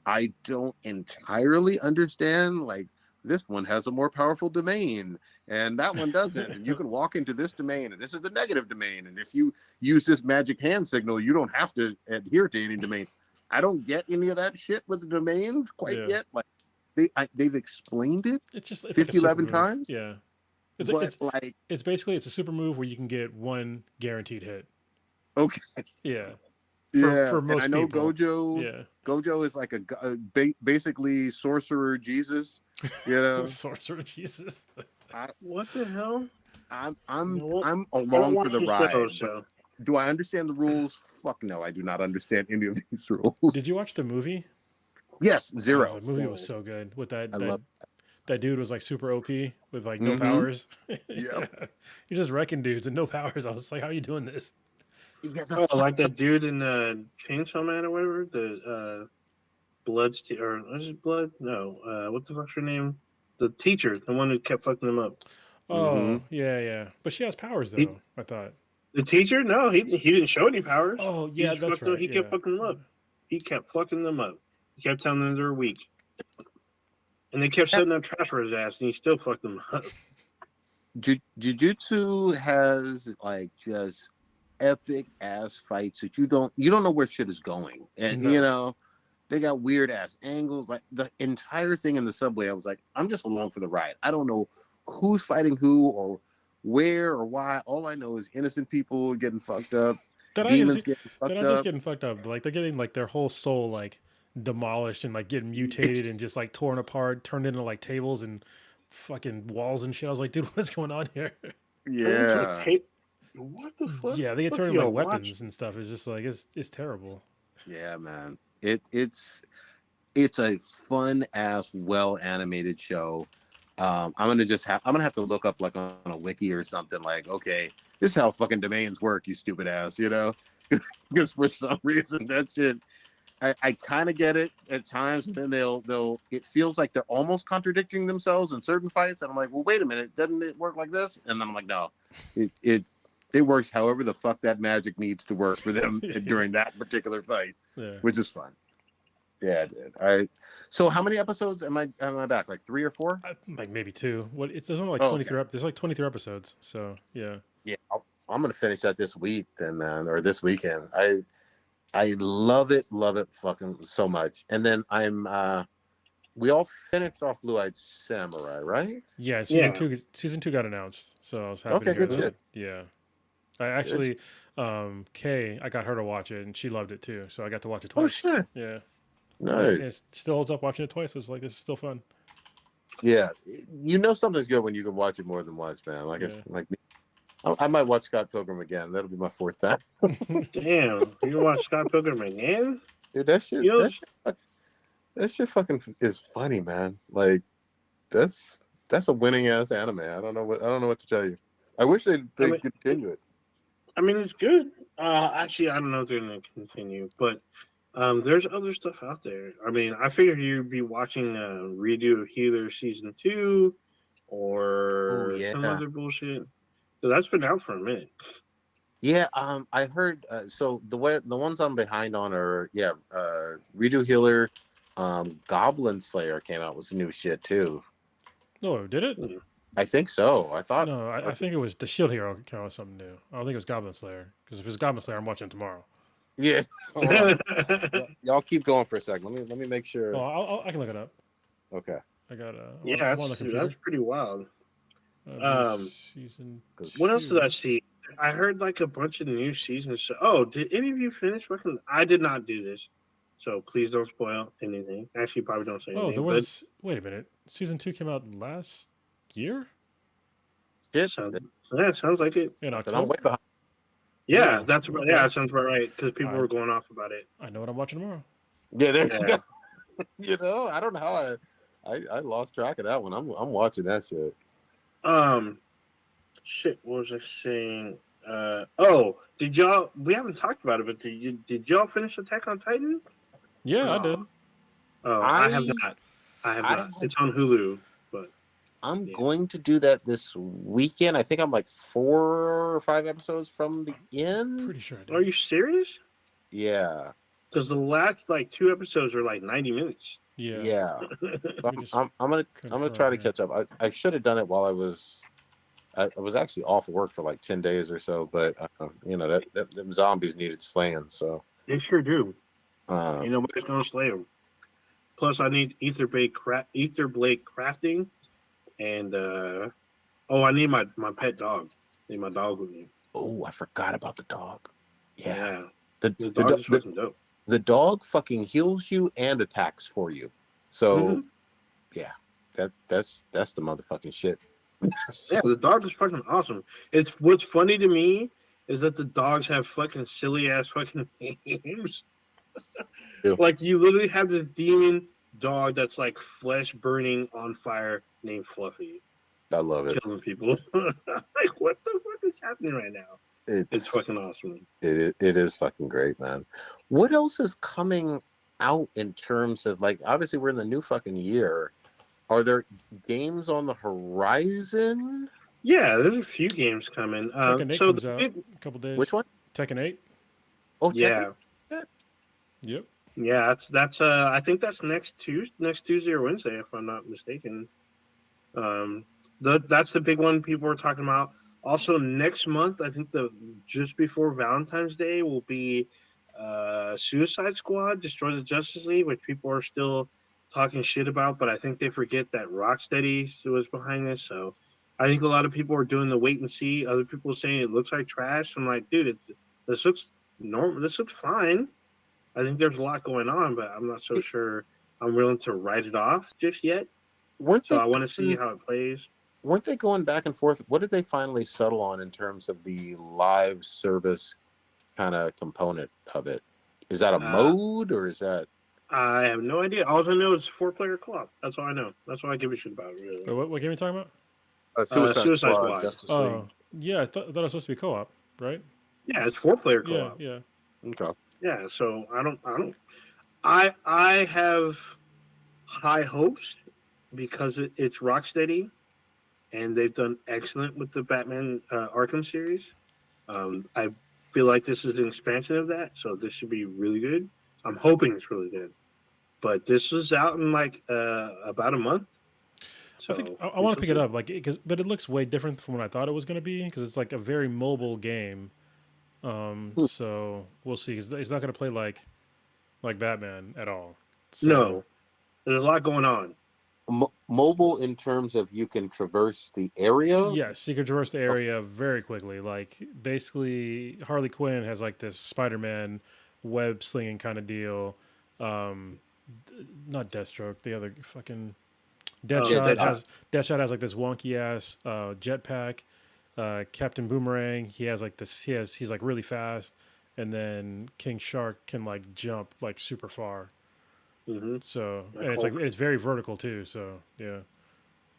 I don't entirely understand. Like this one has a more powerful domain, and that one doesn't. And you can walk into this domain, and this is the negative domain. And if you use this magic hand signal, you don't have to adhere to any domains. I don't get any of that shit with the domains quite Yeah. yet. Like they've explained it It's like a 50, super 11 move. times, Yeah, but like it's basically it's a super move where you can get one guaranteed hit. okay, Yeah, yeah. for And most I know people. Gojo. Yeah, Gojo is like basically sorcerer Jesus, Sorcerer Jesus. What the hell? I'm You know what? I'm I don't along for watch the the ride. show, But so do I understand the rules? Fuck no, I do not understand any of these rules. Did you watch the movie? Yes, Oh, zero. the movie was so good. With I that love. that dude was like super OP with like no Mm-hmm. powers. Yep. He's just wrecking dudes and no powers. I was like, how are you doing this? oh, like that dude in Chainsaw Man or whatever. The or was it Blood? No. What the fuck's her name? The teacher, the one who kept fucking them up. Mm-hmm. Oh, yeah, yeah. But she has powers He, though, I thought. the teacher? No, he didn't show any powers. Oh, He yeah, just that's fucked them. right. He kept Yeah. fucking them up. He kept fucking them up. He kept telling them they're weak, and they kept setting up traps for his ass, and he still fucked them up. Jujutsu has like just epic ass fights that you don't know where shit is going, and No. they got weird ass angles. Like the entire thing in the subway, I was like, I'm just along for the ride. I don't know who's fighting who or where or why. All I know is innocent people getting fucked up, demons getting They're fucked not just up. getting fucked up. Like they're getting like their whole soul like demolished and like getting mutated and just like torn apart, turned into like tables and fucking walls and shit. I was like, dude, what is going on here? Yeah, What the fuck? Yeah, they get Fuck turned into y'all like watch. weapons and stuff. It's just like it's terrible. yeah, man. It's a fun ass, well animated show. I'm gonna have to look up like on a wiki or something. Like, okay, this is how fucking domains work, you stupid ass. Because for some reason that shit, I kind of get it at times, and then they'll. It feels like they're almost contradicting themselves in certain fights, and I'm like, well, wait a minute, doesn't it work like this? And then I'm like, no, it works however the fuck that magic needs to work for them during that particular fight, Yeah. which is fun. Yeah, dude. So how many episodes am I back? Like 3 or 4? Like maybe 2. What there's only like Oh, 23 there's like 23 episodes. So, yeah. Yeah, I'm gonna finish that this week then, or this weekend. I love it fucking so much. And then we all finished off Blue Eyed Samurai, right? Yeah, Yeah. season 2 got announced. So I was happy Okay, to hear good that. shit. Yeah. I actually Kay, I got her to watch it and she loved it too. So I got to watch it twice. Oh shit. Yeah. Nice. It still holds up watching it twice. It's like this is still fun. Yeah. Something's good when you can watch it more than once, man. Like it's like me. I might watch Scott Pilgrim again. That'll be my 4th time. Damn, you watch Scott Pilgrim again? Dude, that shit that shit fucking is funny, man. Like that's a winning ass anime. I don't know what to tell you. I wish they'd continue it. I mean, it's good. Actually, I don't know if they're going to continue, but there's other stuff out there. I mean, I figured you'd be watching Redo Healer Season 2 or some other bullshit. So that's been out for a minute. Yeah, I heard. So the ones I'm behind on are Redo Healer, Goblin Slayer came out with some new shit too. No, did it? I think so. I thought. No, I think it was the Shield Hero came out with something new. I don't think it was Goblin Slayer because if it's Goblin Slayer, I'm watching it tomorrow. Yeah. Y'all keep going for a second. Let me make sure. Oh, I can look it up. Okay. I got yeah, that's pretty wild. Season. What else did I see? I heard like a bunch of new seasons. Oh, did any of you finish? I did not do this, so please don't spoil anything. Actually, probably don't say anything. Oh, there was. Wait a minute. Season 2 came out last year Shit, Sounds like it. in I'm October. way behind. Yeah, Oh, that's about. okay. Yeah, that sounds about right because people I- were going off about it. I know what I'm watching tomorrow. Yeah, there you Yeah. go. I don't know how I lost track of that one. I'm watching that shit. Shit. What was I saying? Oh, did y'all? We haven't talked about it, but did y'all finish Attack on Titan? Yeah, I Oh, did. I have I not. I have I not. It's on Hulu, but I'm yeah. going to do that this weekend. I think I'm like 4 or 5 episodes from the end. Pretty sure I Are did. you serious? Yeah, Because the last like 2 episodes are like 90 minutes. Yeah. yeah. So Let me just I'm gonna try confirm to here. catch up. I should have done it while I was actually off work for like 10 days or so, but that them zombies needed slaying. So They sure do. um, Ain't nobody's gonna slay them. Plus, I need ether blade crafting, and I need my pet dog. I need my dog with me. oh, I forgot about the dog. Yeah, Yeah, the the the dog do- is fucking dope. the dog fucking heals you and attacks for you. So yeah, that's the motherfucking shit. Yeah, the dog is fucking awesome. It's what's funny to me is that the dogs have fucking silly ass fucking names. Yeah. Like you literally have this demon dog that's like flesh burning on fire named Fluffy, I love it. killing people. Like what the fuck is happening right now? It's It's fucking awesome. it is fucking great, man. What else is coming out in terms of like obviously we're in the new fucking year. Are there games on the horizon? Yeah, there's a few games coming. Tekken 8 So comes the out big, in a couple days. Which one? Tekken 8. Oh, Tekken. yeah, Yep. yeah, that's I think that's next Tuesday or Wednesday if I'm not mistaken. Um, that's the big one people are talking about. Also, next month, I think the just before Valentine's Day will be Suicide Squad, Destroy the Justice League, which people are still talking shit about, but I think they forget that Rocksteady was behind this. So I think a lot of people are doing the wait and see. Other people are saying it looks like trash. I'm like, dude, this looks normal. This looks fine. I think there's a lot going on, but I'm not so sure I'm willing to write it off just yet. Weren't So they I want to see going, how it plays. weren't they going back and forth? What did they finally settle on in terms of the live service kind of component of it? Is that a Uh, mode or is that I have no idea. All I know is 4 player co-op. That's all I know. That's all I give a shit about, Wait, really. what game are you talking about? Suicide Suicide Squad, Squad. Justice League? Oh, yeah. I thought it was supposed to be co-op, right? Yeah, it's 4 player Yeah, co-op. yeah. Okay. Yeah, so I have high hopes because it's Rocksteady and they've done excellent with the Batman Arkham series. I feel like this is an expansion of that, so this should be really good. I'm hoping it's really good. But this was out in like about a month. I think So I we want to shall pick it see. up, like, but it looks way different from what I thought it was going to be because it's like a very mobile game. So we'll see. It's not going to play like Batman at all. So No, there's a lot going on. Mobile in terms of you can traverse the area. yes, you can traverse the Oh, area very quickly. Like basically, Harley Quinn has like this Spider-Man web slinging kind of deal. Um, not Deathstroke. The other fucking yeah, Deadshot Deadshot. has like this wonky ass jetpack. Captain Boomerang, he has like this. He's like really fast, and then King Shark can like jump like super far. Mm-hmm. So Like and it's like Hulk. it's very vertical too. So yeah.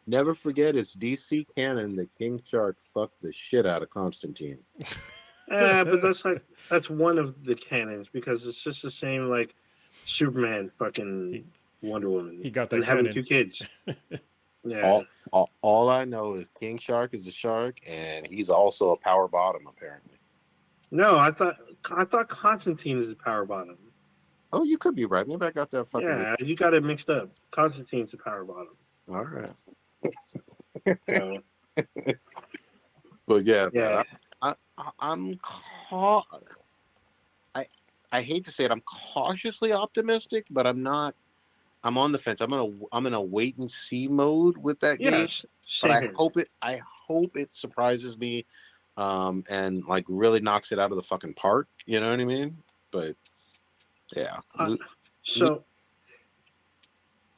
never forget it's DC canon that King Shark fucked the shit out of Constantine. But that's one of the canons because it's just the same like Superman, he fucking Wonder Woman, he got that and having cannon. 2 kids. Yeah. All I know is King Shark is a shark, and he's also a power bottom apparently. No, I thought Constantine is the power bottom. Oh, you could be right. Maybe I got that fucking. Yeah, you got it mixed up. Constantine's the power bottom. All right, So but yeah, yeah, man, I'm ca- I hate to say it. I'm cautiously optimistic, but I'm not. I'm on the fence. I'm in a wait and see mode with that game. yes, But same here. I hope it surprises me, and like really knocks it out of the fucking park. You know what I mean? But yeah, So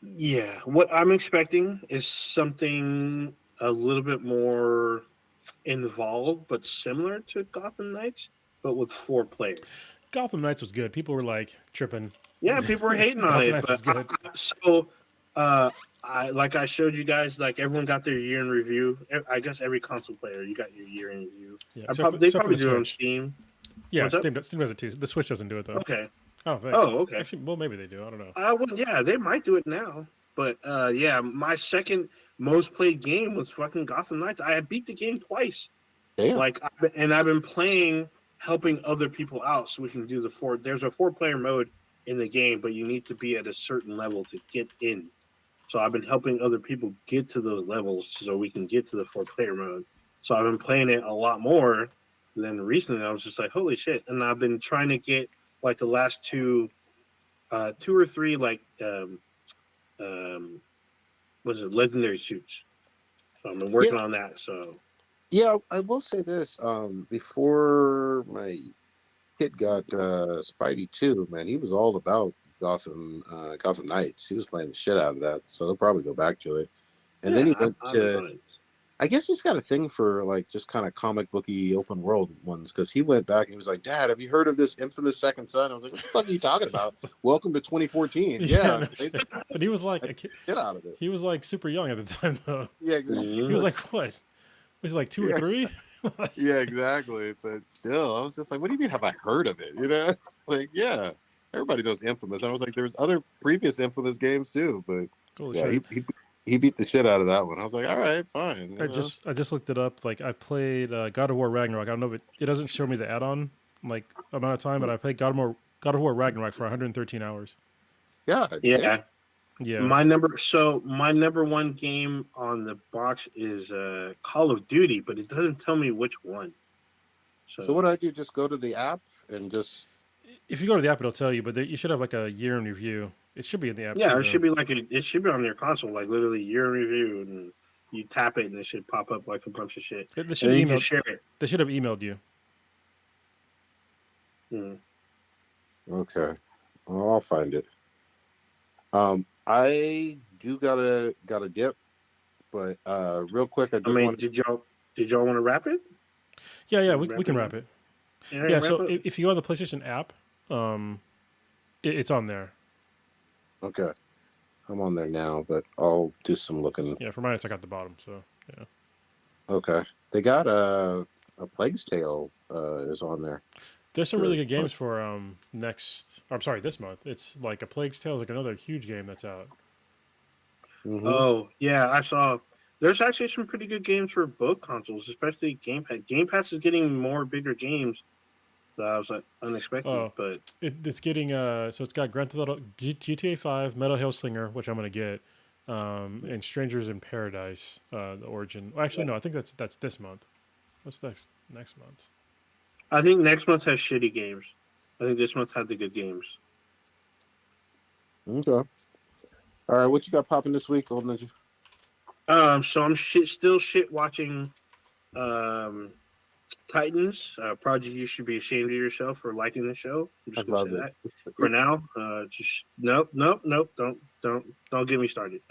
yeah, what I'm expecting is something a little bit more involved, but similar to Gotham Knights, but with 4 players. Gotham Knights was good. People were like tripping. Yeah, people were hating on Gotham it, Knights was but good. I showed you guys, like everyone got their year in review. I guess every console player, you got your year in review. Yeah, They except for probably the do it on Switch. Steam. Yeah, What's up? Steam does it too. The Switch doesn't do it though. Okay. I don't think. Oh, okay. Actually, well, maybe they do. I don't know. Well, yeah, they might do it now. But yeah, my second most played game was fucking Gotham Knights. I beat the game twice. Damn. I've been playing, helping other people out, so we can do the 4. There's a 4-player mode in the game, but you need to be at a certain level to get in. So I've been helping other people get to those levels so we can get to the 4-player mode. So I've been playing it a lot more than recently. I was just like, holy shit! And I've been trying to get like the last 2 or 3 like what is it, legendary suits. So I've been working on that. So yeah, I will say this. Before my kid got Spidey 2, man, he was all about Gotham Knights. He was playing the shit out of that. So he'll probably go back to it. And then he went I've to. been on it. I guess he's got a thing for like just kind of comic booky open world ones because he went back and he was like, "Dad, have you heard of this infamous Second Son?" I was like, "What the fuck are you talking about? Welcome to 2014." Yeah, no, but he was like a kid. Get out of it. He was like super young at the time though. Yeah, exactly. He was like what? Was he like 2 or 3? Yeah, exactly. But still, I was just like, what do you mean have I heard of it? You know? Like, yeah. Everybody knows Infamous. I was like, there's other previous Infamous games too, but Holy yeah, shit. he beat the shit out of that one. I was like, all right, fine. I just looked it up. Like I played God of War Ragnarok. I don't know if it doesn't show me the add-on like amount of time, but I played God of War Ragnarok for 113 hours. Yeah. Yeah. Yeah. My number 1 game on the box is Call of Duty, but it doesn't tell me which one. So what do I do? Just go to the app and just. If you go to the app, it'll tell you, but you should have like a year in review. It should be in the app. Yeah, too, it should be it should be on your console, like literally year in review, and you tap it and it should pop up like a bunch of shit. They And should then you email. can share it. They should have emailed you. Okay, well, I'll find it. I do got a dip, but real quick, did y'all want to wrap it? Yeah, we can wrap it. Yeah, so if you go on the PlayStation app, it's on there. Okay, I'm on there now, but I'll do some looking. Yeah, for mine it's like at the bottom. So yeah. Okay, they got a Plague's Tale is on there. There's some really good games for this month. It's like a Plague's Tale is like another huge game that's out. Mm-hmm. Oh yeah, I saw. There's actually some pretty good games for both consoles, especially Game Pass. Game Pass is getting more bigger games. That I was like unexpected, but it's getting so it's got Grand Theft Auto, GTA 5, Metal Hellslinger, which I'm gonna get, and Strangers in Paradise, the Origin. Well, actually, no, I think that's this month. What's next month? I think next month has shitty games. I think this month had the good games. Okay. All right, what you got popping this week, Old Ninja? So I'm still watching Titans. Project, you should be ashamed of yourself for liking the show. I'm just gonna say that for now. Just nope. Don't get me started.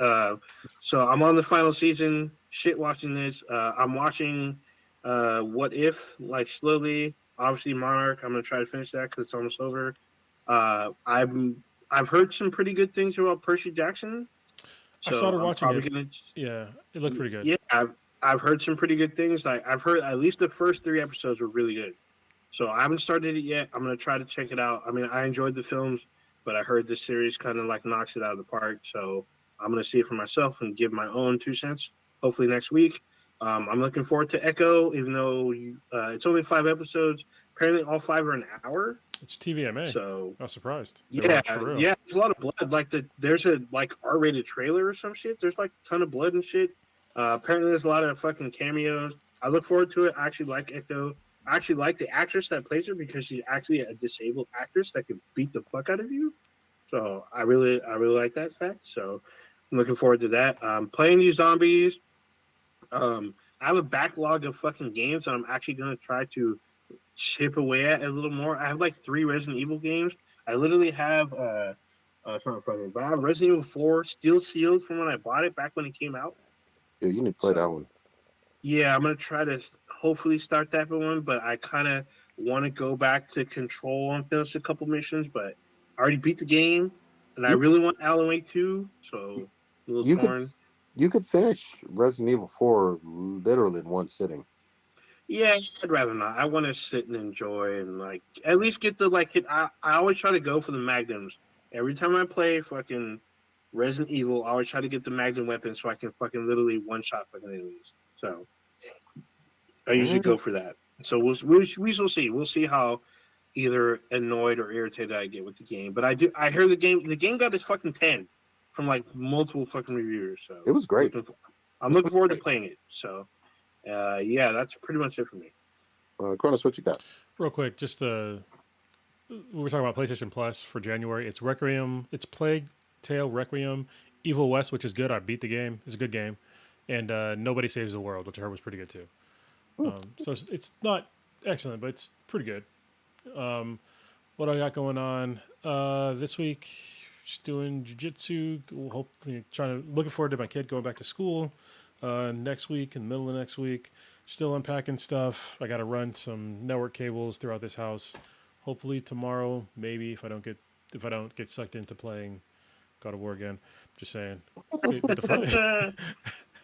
So I'm on the final season. Watching this. I'm watching What If, like slowly. Obviously Monarch. I'm gonna try to finish that because it's almost over. I've heard some pretty good things about Percy Jackson. So I started watching it. Yeah, it looked pretty good. Yeah, I've heard some pretty good things. Like I've heard at least the first 3 episodes were really good. So I haven't started it yet. I'm gonna try to check it out. I mean, I enjoyed the films, but I heard this series kind of like knocks it out of the park. So I'm gonna see it for myself and give my own 2 cents. Hopefully next week. I'm looking forward to Echo, even though it's only 5 episodes. Apparently, all 5 are an hour. It's TVMA. So I was surprised. Yeah, there's a lot of blood. Like there's a R-rated trailer or some shit. There's like a ton of blood and shit. Apparently, there's a lot of fucking cameos. I look forward to it. I actually like Echo. I actually like the actress that plays her because she's actually a disabled actress that can beat the fuck out of you. So I really like that fact. So I'm looking forward to that. Playing these zombies. I have a backlog of fucking games that I'm actually gonna try to chip away at a little more. I have like 3 Resident Evil games. I literally have it's not in front of me, but I have Resident Evil 4 still sealed from when I bought it back when it came out. Yeah, you need to play that one. Yeah, I'm gonna try to hopefully start that one, but I kind of want to go back to Control and finish a couple missions. But I already beat the game, and I You really want Alan Wake 2, so a little you could torn. you could finish Resident Evil 4 literally in one sitting. Yeah, I'd rather not. I want to sit and enjoy and like at least get the like hit. I always try to go for the magnums. Every time I play fucking Resident Evil, I always try to get the magnum weapon so I can fucking literally one shot fucking enemies. So I usually Mm. go for that. So we shall see. We'll see how either annoyed or irritated I get with the game. But I heard the game got its fucking 10 from like multiple fucking reviewers. It So was great. I'm It's looking pretty forward to great. playing it. So yeah, that's pretty much it for me. Cronus, what you got? Real quick, just we were talking about PlayStation Plus for January. It's Requiem. It's Plague Tale Requiem, Evil West, which is good. I beat the game. It's a good game, and Nobody Saves the World, which I heard was pretty good too. Hmm. So it's not excellent, but it's pretty good. Um, what I got going on this week? Just doing jujitsu. Hopefully, looking forward to my kid going back to school next week. In the middle of next week, still unpacking stuff. I got to run some network cables throughout this house. Hopefully tomorrow, maybe if I don't get sucked into playing God of War again. Just saying. Get the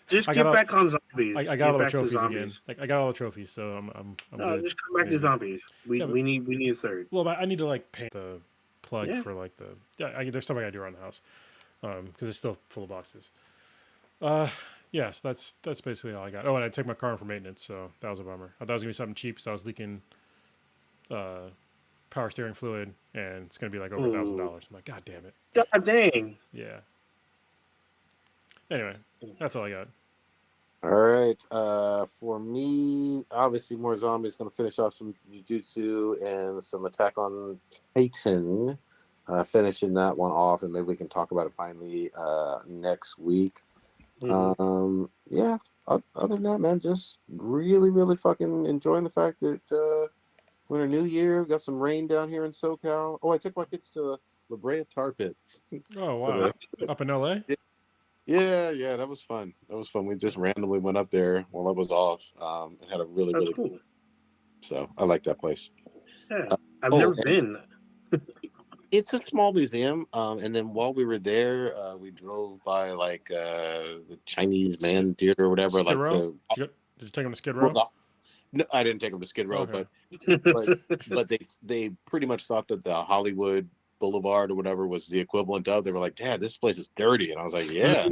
Just I got get all, back on zombies. I got Get all the back to trophies again. zombies. Like I got all the trophies, so I'm No, good. just come back to zombies. We Yeah, but, we need a third. well, I need to like paint the plug Yeah. for like the there's stuff I gotta do around the house because it's still full of boxes. Yes, that's basically all I got. Oh, and I took my car in for maintenance, so that was a bummer. I thought it was gonna be something cheap, so I was leaking power steering fluid, and it's gonna be like over $1,000. Ooh. I'm like, God damn it. God dang. Yeah. Anyway, that's all I got. All right. For me, obviously, more zombies. Going to finish off some jujitsu and some Attack on Titan. Finishing that one off, and maybe we can talk about it finally next week. Yeah. Other than that, man, just really, really fucking enjoying the fact that we're in a new year. We got some rain down here in SoCal. Oh, I took my kids to the La Brea Tar Pits. Oh For wow, the up in LA. yeah, that was fun. That was fun. We just randomly went up there while I was off, and had a really, That's really good. cool. So I like that place. Yeah. Uh, I've oh, never and been. it's a small museum. And then while we were there, we drove by like the Chinese Skid, man deer or whatever. Skid Like Row. the Did you take them to Skid well, Row? no, I didn't take them to Skid Row, Okay. but they pretty much thought that the Hollywood Boulevard or whatever was the equivalent of. They were like, "Dad, this place is dirty," and I was like, "Yeah,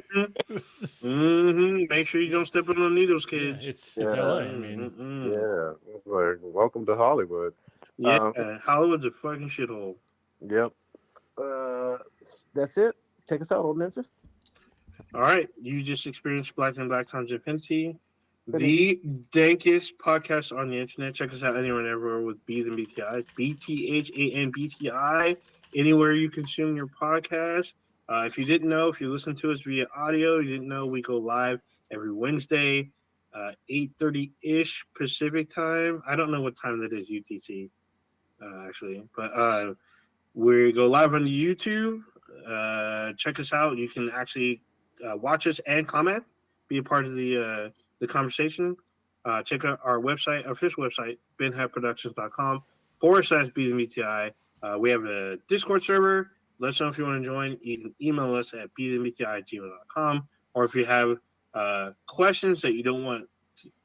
Make sure you don't step on the needles, Yeah, kids. it's LA. I mean, Mm-mm. yeah." Like, welcome to Hollywood. Yeah, Hollywood's a fucking shithole. Yep. That's it. Take us out, old ninja. All right, you just experienced Black and Black Times Infinity, Finish. the dankest podcast on the internet. Check us out anywhere and everywhere with B than BTI. BTHANBTI. Anywhere you consume your podcast. If you didn't know, if you listen to us via audio, you didn't know we go live every Wednesday, 8:30 ish Pacific time. I don't know what time that is UTC actually, but we go live on YouTube. Check us out. You can actually watch us and comment, be a part of the conversation. Check out our website, our official website, benheadproductions.com/BTMBTI. We have a Discord server. Let us know if you want to join. You can email us at btmbti@gmail.com. Or if you have questions that you don't want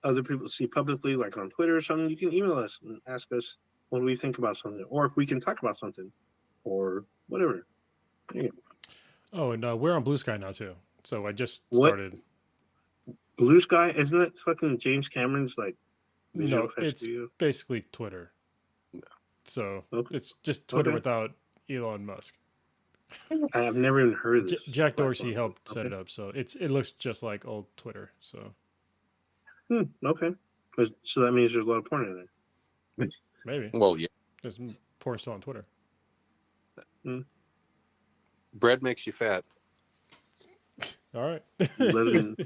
other people to see publicly, like on Twitter or something, you can email us and ask us what we think about something, or if we can talk about something, or whatever. Yeah. oh, and we're on Blue Sky now too. So I just What started. Blue Sky? Isn't it fucking James Cameron's like visual No, effects it's studio? basically Twitter. So Okay. it's just Twitter Okay. without Elon Musk. I have never even heard of this. Jack Dorsey platform. helped set it up, so it looks just like old Twitter. So Okay. So that means there's a lot of porn in there. maybe Well, yeah. there's porn still on Twitter. Bread makes you fat. All right. Living